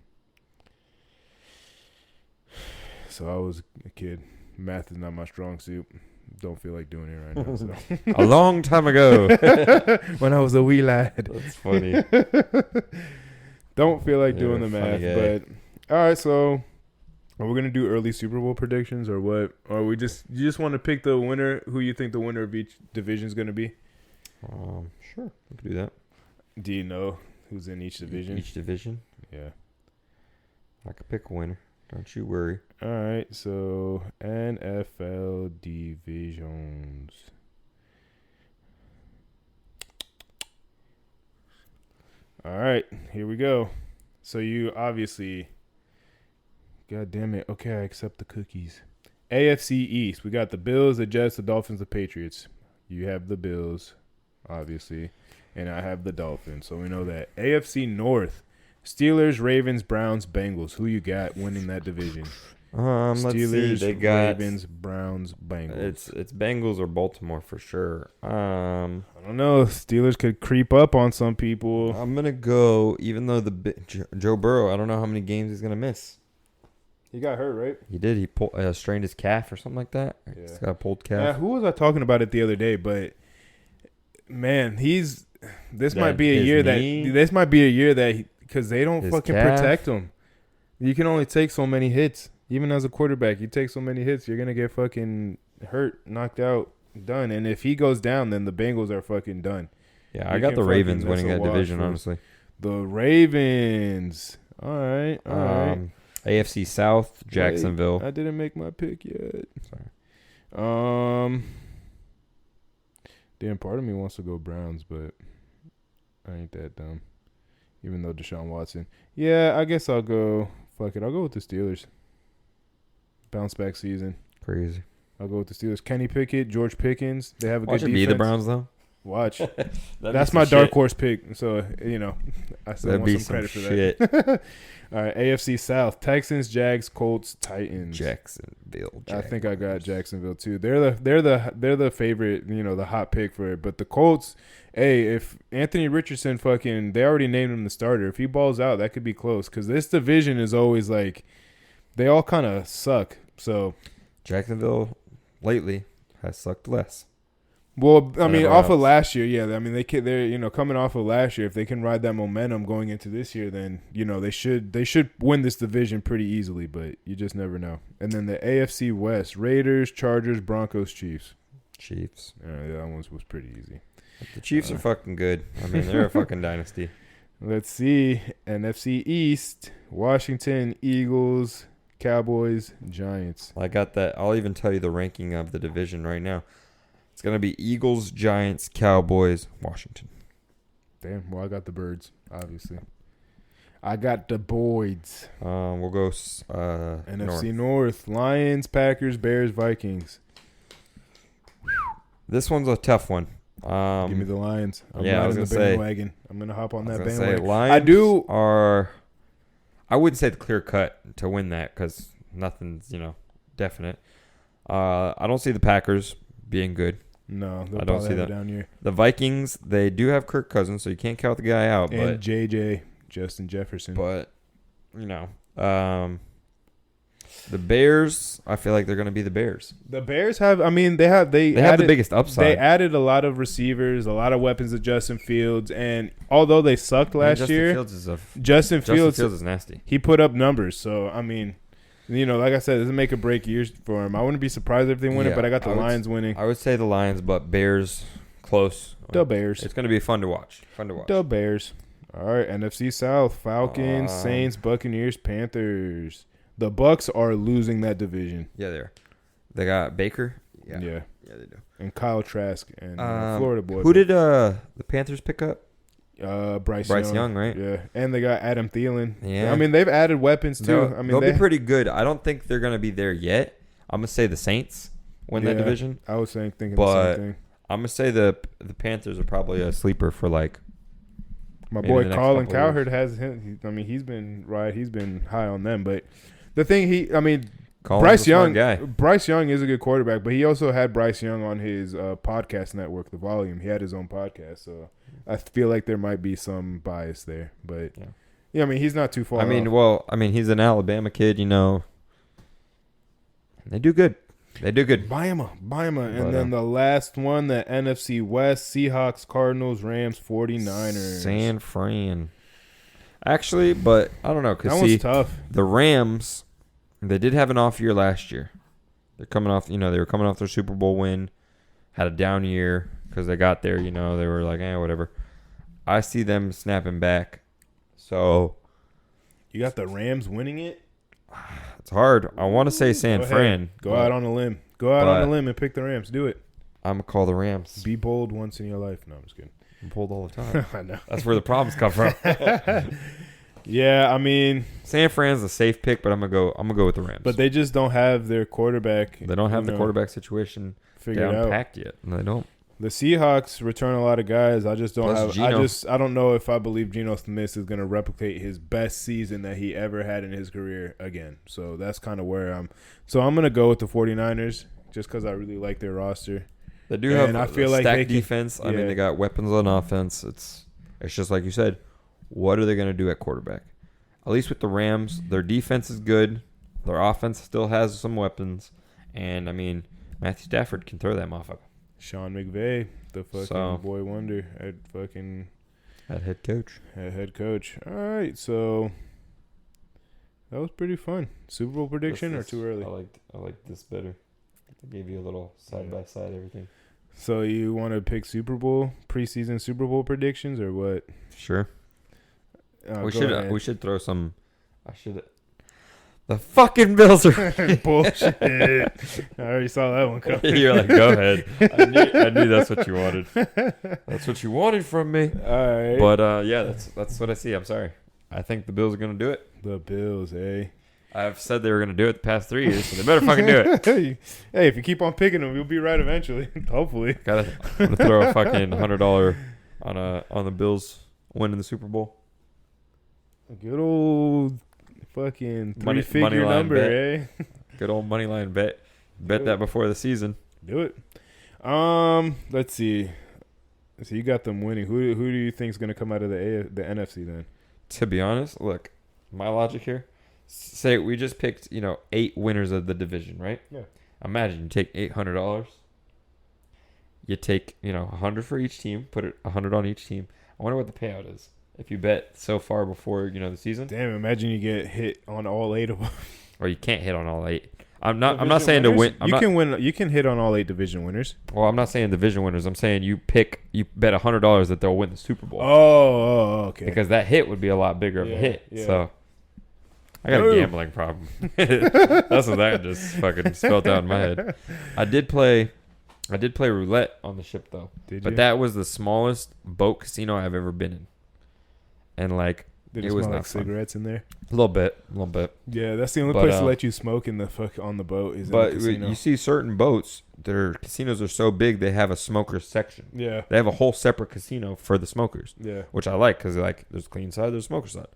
So I was a kid. Math is not my strong suit. Don't feel like doing it right now. So. A long time ago. When I was a wee lad. That's funny. Don't feel like You're doing a the funny math. guy. But, all right, so are we going to do early Super Bowl predictions or what? Or you just want to pick the winner, who you think the winner of each division is going to be? Sure. We can do that. Do you know who's in each division? Each division? Yeah. I could pick a winner. Don't you worry. All right, so NFL divisions. All right, here we go. So you obviously, God damn it. Okay, I accept the cookies. AFC East, we got the Bills, the Jets, the Dolphins, the Patriots. You have the Bills, obviously, and I have the Dolphins, so we know that. AFC North, Steelers, Ravens, Browns, Bengals. Who you got winning that division? Let's see. Steelers, They got Ravens, Browns, Bengals. it's Bengals or Baltimore for sure. I don't know. Steelers could creep up on some people. I'm gonna go. Even though Joe Burrow, I don't know how many games he's gonna miss. He got hurt, right? He did. He strained his calf or something like that. Yeah. He's got a pulled calf. Yeah, who was I talking about it the other day? But man, this That might be a his year knee? that because they don't His fucking calf? protect him. You can only take so many hits. Even as a quarterback, you take so many hits, you're gonna get fucking hurt, knocked out, done. And if he goes down, then the Bengals are fucking done. Yeah, You I got can the Ravens fucking- winning that's a that wash division. for- Honestly, The Ravens. All right, all right. AFC South, Jacksonville. Wait, I didn't make my pick yet. Sorry. Damn, part of me wants to go Browns, but I ain't that dumb. Even though Deshaun Watson. Yeah, I guess I'll go. Fuck it. I'll go with the Steelers. Bounce back season. Crazy. I'll go with the Steelers. Kenny Pickett, George Pickens. They have a Watch good it defense. be the Browns though. Watch. That'd That's be my some dark shit. horse pick. So, I still That'd want be some credit for shit. that. All right, AFC South. Texans, Jags, Colts, Titans. Jacksonville. I think I got Jacksonville too. They're the favorite, the hot pick for it. But the Colts, hey, if Anthony Richardson they already named him the starter. If he balls out, that could be close. Because this division is always like, they all kind of suck. So Jacksonville lately has sucked less. well, I mean, off of else. last year, yeah. I mean, they're coming off of last year. If they can ride that momentum going into this year, then they should win this division pretty easily. But you just never know. And then the AFC West: Raiders, Chargers, Broncos, Chiefs. Chiefs. Yeah, that one was pretty easy. The Chiefs are fucking good. I mean, they're a fucking dynasty. Let's see. NFC East: Washington, Eagles, Cowboys, Giants. I got that. I'll even tell you the ranking of the division right now. It's going to be Eagles, Giants, Cowboys, Washington. Damn. Well, I got the Birds, obviously. I got the Boyds. We'll go NFC North. North: Lions, Packers, Bears, Vikings. This one's a tough one. Give me the Lions. I'm yeah, I was riding the gonna say- bandwagon. I'm going to hop on that Say, bandwagon. Lions I wouldn't say the clear cut to win that because nothing's, definite. I don't see the Packers being good. No, they'll I don't probably see have it that. down here. The Vikings, they do have Kirk Cousins, so you can't count the guy out. And JJ, Justin Jefferson. But the Bears, I feel like they're going to be the Bears. The Bears have, they have the biggest upside. They added a lot of receivers, a lot of weapons to Justin Fields, and although they sucked last year, Justin Fields is nasty. He put up numbers. So, like I said, this is make or break years for him. I wouldn't be surprised if they win it, but I got the Lions winning. I would say the Lions, but Bears close. The Bears. It's going to be fun to watch. The Bears. All right, NFC South: Falcons, Saints, Buccaneers, Panthers. The Bucks are losing that division. Yeah, they are. They got Baker. Yeah, they do. And Kyle Trask and Florida boy. Who did the Panthers pick up? Bryce Young, right? Yeah, and they got Adam Thielen. Yeah. They've added weapons too. They'll be pretty good. I don't think they're going to be there yet. I'm going to say the Saints win that division. I was thinking the But same thing. I'm gonna say the Panthers are probably a sleeper for like. My Maybe boy the next Colin couple of Cowherd has him. I mean, he's been right. He's been high on them, but the thing Colin's Bryce a smart Young. guy. Bryce Young is a good quarterback, but he also had Bryce Young on his podcast network, The Volume. He had his own podcast, so I feel like there might be some bias there. But yeah, I mean, he's not too far. I mean, he's an Alabama kid, you know. They do good. Bama. And then the last one, the NFC West, Seahawks, Cardinals, Rams, 49ers. San Fran. Actually, but I don't know. That one's tough. The Rams, they did have an off year last year. They're coming off, they were coming off their Super Bowl win. Had a down year because they got there, they were like, whatever. I see them snapping back. So. You got the Rams winning it? It's hard. I want to say San Fran. Go out on a limb. Go out on a limb and pick the Rams. Do it. I'm going to call the Rams. Be bold once in your life. No, I'm just kidding. I'm bold all the time. I know. That's where the problems come from. Yeah, I mean, San Fran's a safe pick, but I'm gonna go with the Rams. But they just don't have their quarterback. They don't have the quarterback situation figured out packed yet. No, they don't. The Seahawks return a lot of guys. I just don't Plus have. I don't know if I believe Geno Smith is going to replicate his best season that he ever had in his career again. So that's kind of where I'm. So I'm going to go with the 49ers just because I really like their roster. They do have I feel a like stacked defense. I mean, they got weapons on offense. It's just like you said. What are they going to do at quarterback? At least with the Rams, their defense is good. Their offense still has some weapons. And, I mean, Matthew Stafford can throw that motherfucker. Sean McVay, the fucking boy wonder at head coach. At head coach. All right, so that was pretty fun. Super Bowl prediction or too early? I liked this better. I gave you a little side by side everything. So you want to pick preseason Super Bowl predictions or what? Sure. We should throw some. The fucking Bills are bullshit. I already saw that one coming. You're like, go ahead. I knew that's what you wanted. That's what you wanted from me. All right. But yeah, that's what I see. I'm sorry. I think the Bills are gonna do it. The Bills, eh? I've said they were gonna do it the past 3 years, so they better fucking do it. Hey, if you keep on picking them, you'll be right eventually. Hopefully. I'm gonna throw a fucking $100 on the Bills winning the Super Bowl. A good old fucking three-figure number, bet. eh? Good old money line bet. Bet that before the season. Do it. Let's see. So you got them winning. Who do you think is going to come out of the NFC then? To be honest, look, my logic here. Say we just picked, 8 winners of the division, right? Yeah. Imagine you take $800. You take, $100 for each team. Put it $100 on each team. I wonder what the payout is. If you bet so far before, the season. Damn, imagine you get hit on all 8 of them. Or you can't hit on all 8. I'm not saying winners? to win. You can hit on all 8 division winners. Well, I'm not saying division winners. I'm saying you bet $100 that they'll win the Super Bowl. Oh, okay. Because that hit would be a lot bigger of a hit. Yeah. So I got a gambling problem. That's what that just fucking spelled out in my head. I did play roulette on the ship though. Did you? But that was the smallest boat casino I've ever been in. And did it was smell not like cigarettes in there? A little bit. Yeah, that's the only place to let you smoke in the on the boat is in the casino. You see certain boats, their casinos are so big they have a smokers section. Yeah. They have a whole separate casino for the smokers. Yeah. Which I like because there's a clean side, there's a smoker side.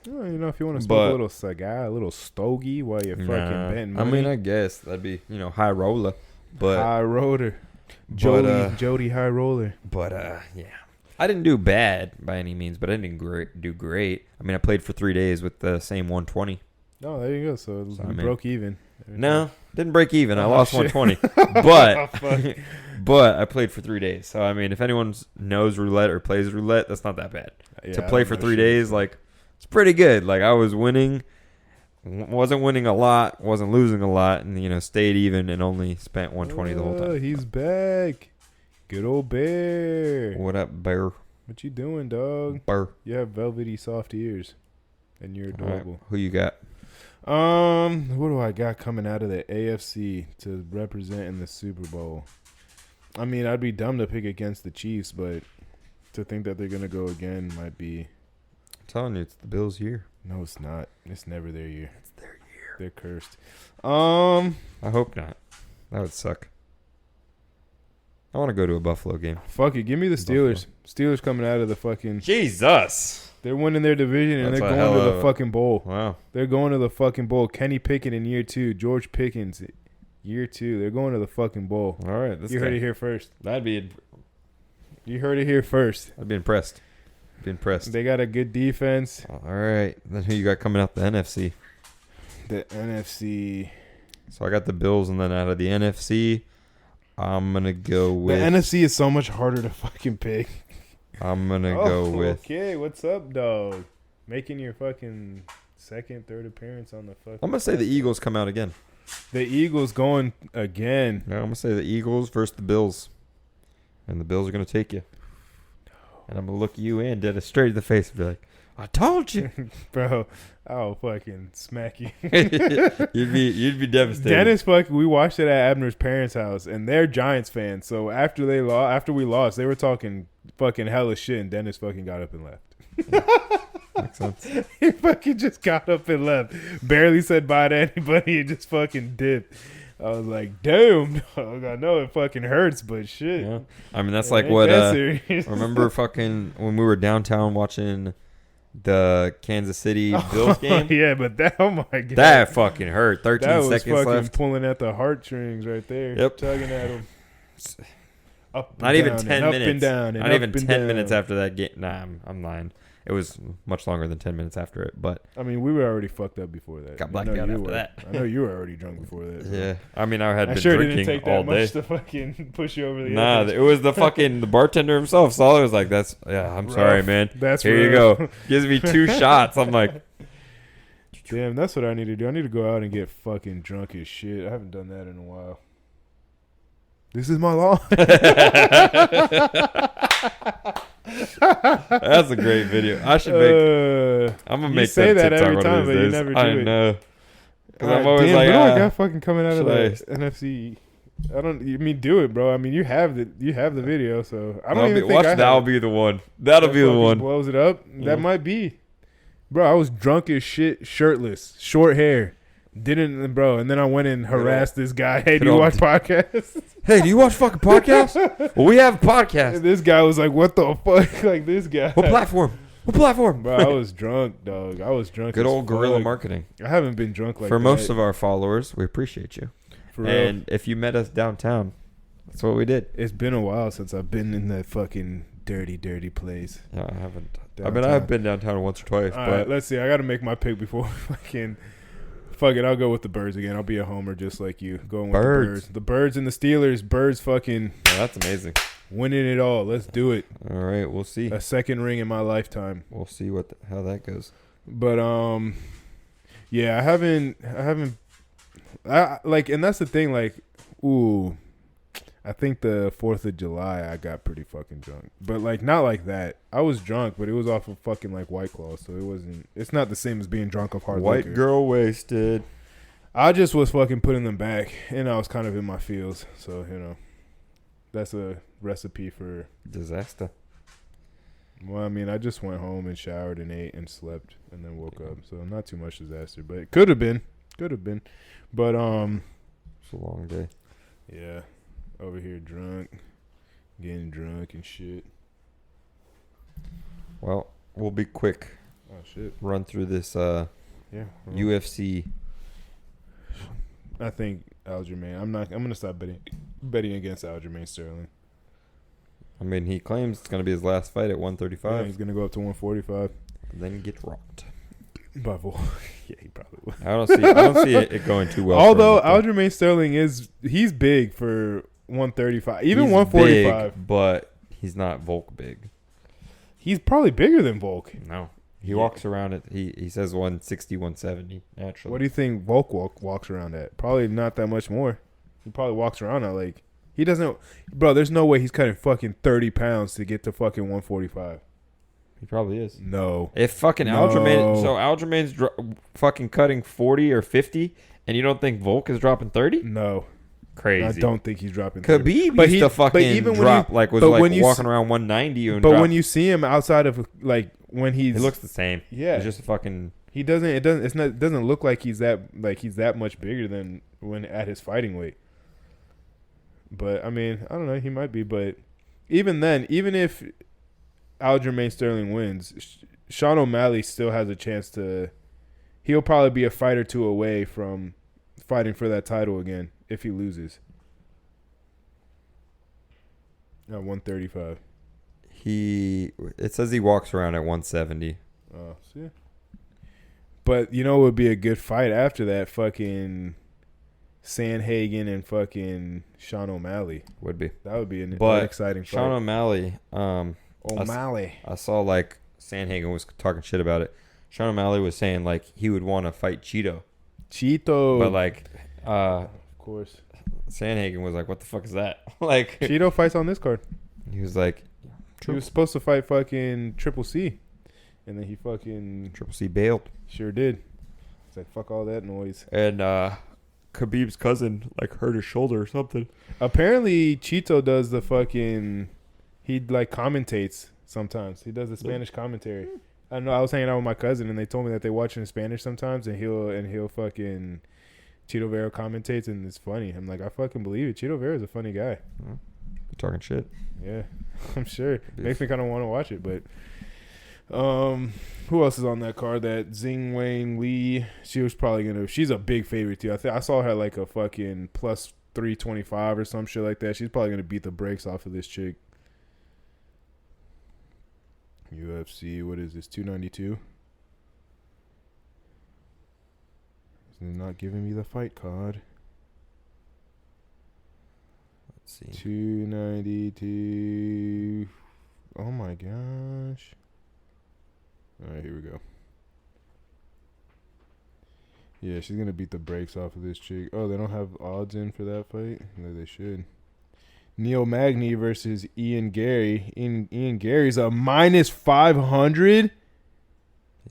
Well, if you want to smoke a little cigar, a little stogie while you're fucking betting money. I mean, I guess that'd be, high roller. But high roller. Jody high roller. But yeah. I didn't do bad by any means, but I didn't do great. I mean, I played for 3 days with the same 120. Oh, there you go. So you broke even. No, didn't break even. I lost shit. 120. But but I played for 3 days. So I mean, if anyone knows roulette or plays roulette, that's not that bad. Yeah, to play for 3 days, it's pretty good. I was winning, wasn't winning a lot, wasn't losing a lot, and stayed even and only spent 120 the whole time. He's back. Good old Bear. What up, Bear? What you doing, dog? Bear. You have velvety soft ears, and you're adorable. Right. Who you got? What do I got coming out of the AFC to represent in the Super Bowl? I mean, I'd be dumb to pick against the Chiefs, but to think that they're gonna go again might be. I'm telling you, it's the Bills' year. No, it's not. It's never their year. It's their year. They're cursed. I hope not. That would suck. I want to go to a Buffalo game. Fuck it. Give me the Steelers. Steelers coming out of the fucking. Jesus. They're winning their division and That's they're a going to hell the of fucking bowl. Wow. They're going to the fucking bowl. Kenny Pickett in year 2. George Pickens, year 2. They're going to the fucking bowl. All right. You heard it here first. You heard it here first. I'd be impressed. They got a good defense. All right. Then who you got coming out the NFC? The NFC. So I got the Bills, and then out of the NFC, I'm gonna go with. The NFC is so much harder to fucking pick. I'm gonna go with. Okay, what's up, dog? Making your fucking second, third appearance on the fucking. I'm gonna say the Eagles come out again. The Eagles going again. No, I'm gonna say the Eagles versus the Bills, and the Bills are gonna take you. And I'm gonna look you in dead straight in the face and be like, "I told you, bro. I'll fucking smack you." you'd be devastated. Dennis, we watched it at Abner's parents' house, and they're Giants fans. So after we lost, they were talking fucking hella shit, and Dennis fucking got up and left. Makes sense. He fucking just got up and left. Barely said bye to anybody. He just fucking dipped. I was like, damn, dog. I know it fucking hurts, but shit. Yeah. I mean, that's like what. Remember fucking when we were downtown watching the Kansas City Bills game? Yeah, but oh my god, that fucking hurt. 13 that was seconds fucking left. pulling at the heartstrings right there. Yep. Tugging at them. Up Not and even down 10 and minutes. Up and down and Not up even and 10 down. minutes after that game. Nah, I'm lying. It was much longer than 10 minutes after it, but I mean, we were already fucked up before that. got blacked out after that. I know you were already drunk before that. So. Yeah. I mean, I had been sure drinking didn't take all that day. much to fucking push you over the Nah, edge. it was the bartender himself. Saw it was like, I'm sorry, man. That's Here you rough. go. Gives me 2 shots. I'm like, damn, that's what I need to do. I need to go out and get fucking drunk as shit. I haven't done that in a while. This is my lawn. that's a great video. I should make. I'm gonna make say that TikTok every one time, of but these you days. never do I it. know. Because I'm always damn, like, what do I got fucking coming out of the should NFC? I don't. You mean do it, bro? I mean you have the video, so I don't even think watch. I have That'll it. be the one. That'll be the fucking one. Blows it up. That might be, bro. I was drunk as shit, shirtless, short hair. Didn't, bro, and then I went and harassed this guy. Hey, do you watch podcasts? Hey, do you watch fucking podcasts? Well, we have a podcast. And this guy was like, "What the fuck?" Like this guy. What platform? What platform? Bro, I was drunk, dog. I was drunk. Good as old guerrilla fuck. marketing. I haven't been drunk like For that. most of our followers, we appreciate you. For real. And if you met us downtown, that's what we did. It's been a while since I've been in that fucking dirty place. Yeah, I haven't. Downtown. I mean, I've been downtown once or twice, All but right, let's see. I got to make my pick before fucking. Fuck it, I'll go with the Birds again. I'll be a homer just like you. Going with Birds. the Birds. The Birds and the Steelers. Birds fucking yeah, that's amazing. winning it all. Let's do it. All right, we'll see. A second ring in my lifetime. We'll see how that goes. But yeah, I haven't and that's the thing, like, ooh, I think the 4th of July I got pretty fucking drunk. But like not like that. I was drunk, but it was off of fucking like White Claw, so it's not the same as being drunk off hard White liquor. girl wasted. I just was fucking putting them back, and I was kind of in my feels, so that's a recipe for Disaster. Well, I mean, I just went home and showered and ate and slept and then woke up, so not too much disaster, but it could have been, but It's a long day. yeah, over here getting drunk and shit. Well, we'll be quick. Oh shit. Run through this Yeah. UFC. I think Aljamain. I'm gonna stop betting against Aljamain Sterling. I mean, he claims it's going to be his last fight at Yeah, 135. he's gonna go up to 145. Then he gets rocked. By yeah, he probably will. I don't see it going too well. Although for him, Aljamain Sterling he's big for 135, even he's 145. big, but he's not Volk big. He's probably bigger than Volk. No. He Yeah. walks around at he says 160, 170 naturally. What do you think Volk walks around at? Probably not that much more. He probably walks around at like he doesn't. Bro, there's no way he's cutting fucking 30 pounds to get to fucking 145. He probably is. No. If fucking No. Aljamain's fucking cutting 40 or 50, and you don't think Volk is dropping 30? No. Crazy. I don't think he's dropping 30. Khabib But used to fucking drop walking see, around 190 and but drop. when you see him outside of like when he he's looks the same. yeah, He's just a fucking. he doesn't. It doesn't look like he's that much bigger than when at his fighting weight. But I mean, I don't know. He might be, but even then, even if Aljamain Sterling wins, Sean O'Malley still has a chance to. He'll probably be a fight or two away from fighting for that title again if he loses. At 135. It says he walks around at 170. Oh, see. But you know what would be a good fight after that? Fucking Sandhagen and fucking Sean O'Malley. Would be. That would be an exciting fight. Sean O'Malley. O'Malley. I saw like Sandhagen was talking shit about it. Sean O'Malley was saying like he would want to fight Cheeto. But like, of course, Sandhagen was like, "What the fuck is that?" Like Cheeto fights on this card. He was like, he was supposed to fight fucking Triple C, and then he fucking Triple C bailed. Sure did. It's like fuck all that noise. And Khabib's cousin like hurt his shoulder or something. Apparently, Cheeto does the fucking. He like commentates sometimes. He does the Spanish commentary. I know. I was hanging out with my cousin, and they told me that they watch in Spanish sometimes, and he'll fucking Cheeto Vera commentates, and it's funny. I'm like, I fucking believe it. Cheeto Vera is a funny guy. Talking shit. Yeah, I'm sure. Makes me kind of want to watch it, but who else is on that card? That Zing Wang Lee. She was probably gonna. She's a big favorite too. I saw her like a fucking plus 325 or some shit like that. She's probably gonna beat the brakes off of this chick. UFC, what is this, 292? They're not giving me the fight card. Let's see. 292. Oh my gosh. All right, here we go. Yeah, she's going to beat the brakes off of this chick. Oh, they don't have odds in for that fight? No, they should. Neil Magny versus Ian Gary. Ian Gary's a minus 500.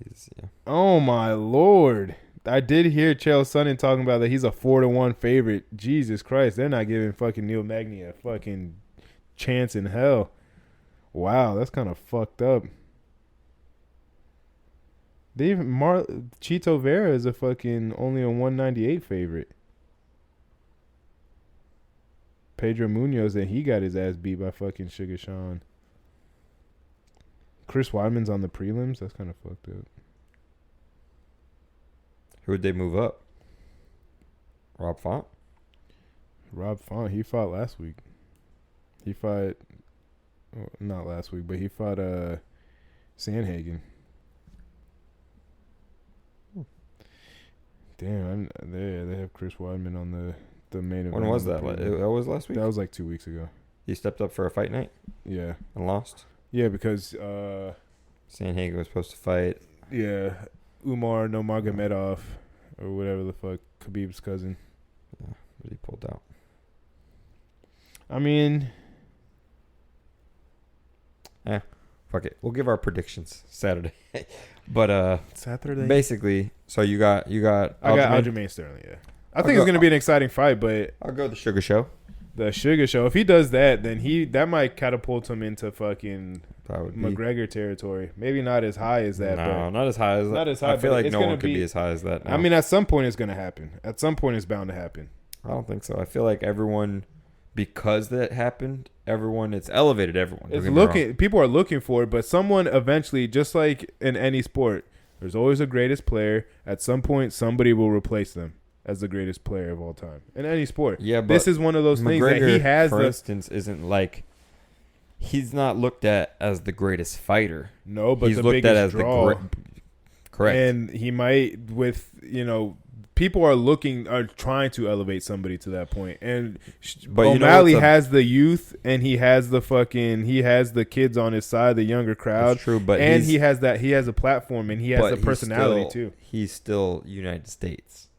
Yeah. Oh my lord! I did hear Chael Sonnen talking about that he's a 4-1 favorite. Jesus Christ, they're not giving fucking Neil Magny a fucking chance in hell. Wow, that's kind of fucked up. They even Chito Vera is a fucking only a 198 favorite. Pedro Munoz, and he got his ass beat by fucking Sugar Sean. Chris Weidman's on the prelims. That's kind of fucked up. Who would they move up? Rob Font? Rob Font, he fought last week. He fought, well, not last week, but he fought Sandhagen. Damn, they have Chris Weidman on the main event. When was that? That was last week? That was like 2 weeks ago. He stepped up for a fight night? Yeah. And lost? Yeah, because Sandhagen was supposed to fight. Yeah, Umar Nurmagomedov or whatever the fuck, Khabib's cousin. Yeah, but he pulled out. I mean, fuck it. We'll give our predictions Saturday. But Saturday. Basically, so you got I got Aljamain Sterling. Yeah, I think it's gonna be an exciting fight, but I'll go the Sugar Show. The Sugar Show. If he does that, then that might catapult him into fucking McGregor territory. Maybe not as high as that. No, but not as high as that. Not as high. I feel like no one could be as high as that now. I mean, at some point it's gonna happen. At some point it's bound to happen. I don't think so. I feel like everyone, because that happened, it's elevated everyone. People are looking for it, but someone eventually, just like in any sport, there's always a greatest player. At some point, somebody will replace them as the greatest player of all time in any sport. Yeah, but this is one of those things that he has. For instance, isn't like he's not looked at as the greatest fighter. No, but he's the looked biggest at as draw. Correct. And he might, people are trying to elevate somebody to that point. And but O'Malley has the youth, and he has the kids on his side, the younger crowd. That's true, but he has a platform, and he has the personality too. He's still United States.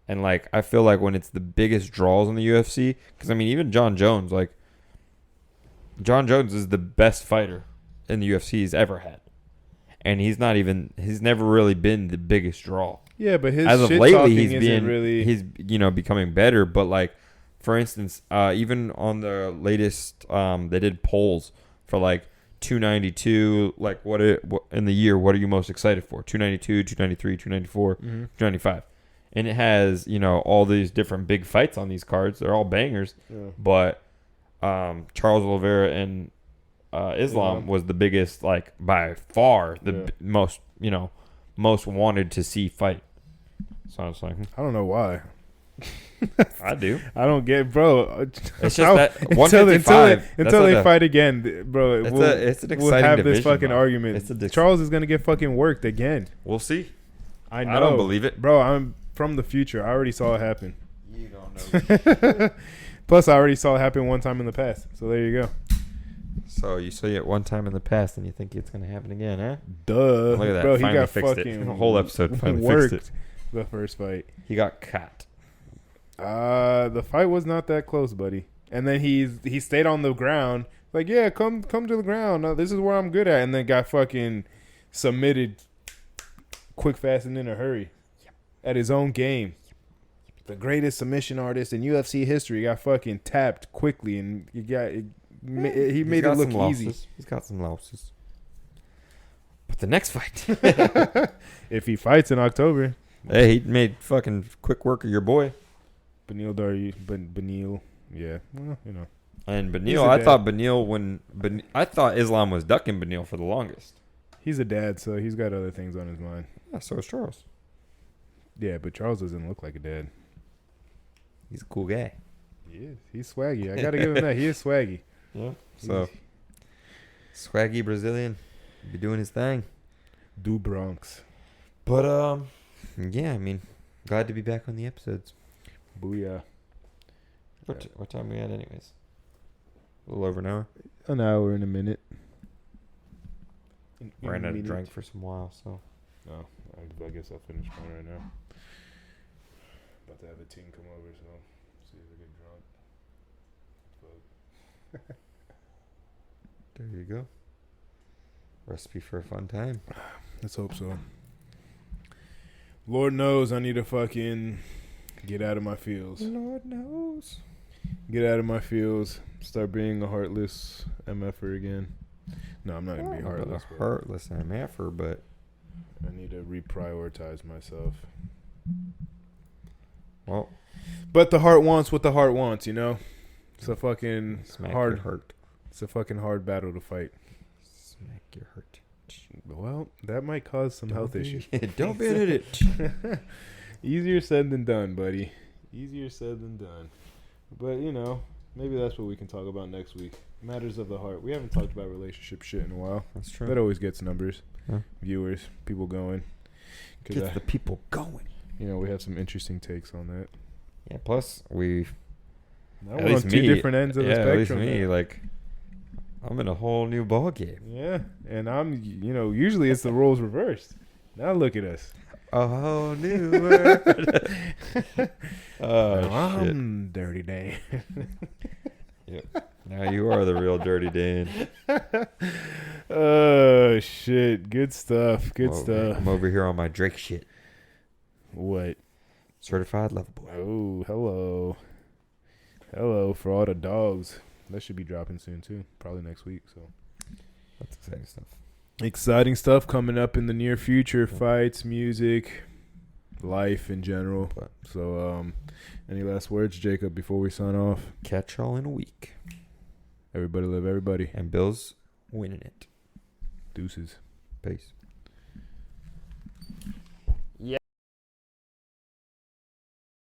And, like, I feel like when it's the biggest draws in the UFC, because, I mean, even John Jones is the best fighter in the UFC he's ever had. And he's never really been the biggest draw. Yeah, but his as of shit lately, he's becoming better. But, like, for instance, even on the latest, they did polls for, like, 292, like, what in the year, what are you most excited for? 292, 293, 294, 295. and it has all these different big fights on these cards. They're all bangers, but Charles Oliveira and Islam was the biggest, like by far the most most wanted to see fight. So I was like, I don't know why. I do. I don't get, bro. It's just that 155 until they fight again, bro. It's an exciting we'll have division, this fucking bro. argument. Charles is gonna get fucking worked again. We'll see. I know. I don't believe it, bro. I'm from the future. I already saw it happen. You don't know. Plus, I already saw it happen one time in the past. So there you go. So you see it one time in the past, and you think it's gonna happen again, huh? Duh, Look at that. Bro, he finally got fixed fucking it. The whole episode finally worked fixed it. the first fight. He got caught. The fight was not that close, buddy. And then he stayed on the ground. Like, yeah, come to the ground. No, this is where I'm good at. And then got fucking submitted quick, fast, and in a hurry at his own game. The greatest submission artist in UFC history got fucking tapped quickly, and he made it look easy. He's got some losses. But the next fight, if he fights in October, hey, he made fucking quick work of your boy. Beneil, yeah, well, And Beneil, I thought Islam was ducking Beneil for the longest. He's a dad, so he's got other things on his mind. Yeah, so is Charles. Yeah, but Charles doesn't look like a dad. He's a cool guy. He is. He's swaggy. I gotta give him that. He is swaggy. Yeah. So swaggy Brazilian, be doing his thing. Do Bronx. But yeah, I mean, glad to be back on the episodes. Booyah. What time are we at anyways? A little over an hour. An hour and a minute. Ran out of drink for some while, so. No, I guess I'll finish mine right now. About to have a team come over, so see if I get drunk. There you go. Recipe for a fun time. Let's hope so. Lord knows I need to fucking get out of my feels. Lord knows. Get out of my feels. Start being a heartless MFer again. No, I'm not going to be heartless. Heartless MFer, but I need to reprioritize myself. Well, but the heart wants what the heart wants, It's a fucking hard. It's a fucking hard battle to fight. Smack your heart. Well, that might cause some health issues. Don't be an idiot. Easier said than done, buddy. Easier said than done. But, maybe that's what we can talk about next week. Matters of the heart. We haven't talked about relationship shit in a while. That's true. That always gets numbers. Huh? Viewers, people going. Gets the people going. We have some interesting takes on that. Yeah, plus we're on two different ends of the spectrum. At least me, like, I'm in a whole new ball game. Yeah, and I'm, usually it's the roles reversed. Now look at us. A whole new world. Oh, shit. I'm Dirty Dan. Yep. Now you are the real Dirty Dan. Oh, shit. Good stuff. Good stuff. I'm over here on my Drake shit. What? Certified Lover Boy. Oh, hello. Hello for all the dogs. That should be dropping soon, too. Probably next week, so. That's exciting stuff. Exciting stuff coming up in the near future. Fights, music, life in general. So, any last words, Jacob, before we sign off? Catch y'all in a week. Everybody love everybody. And Bill's winning it. Deuces. Peace.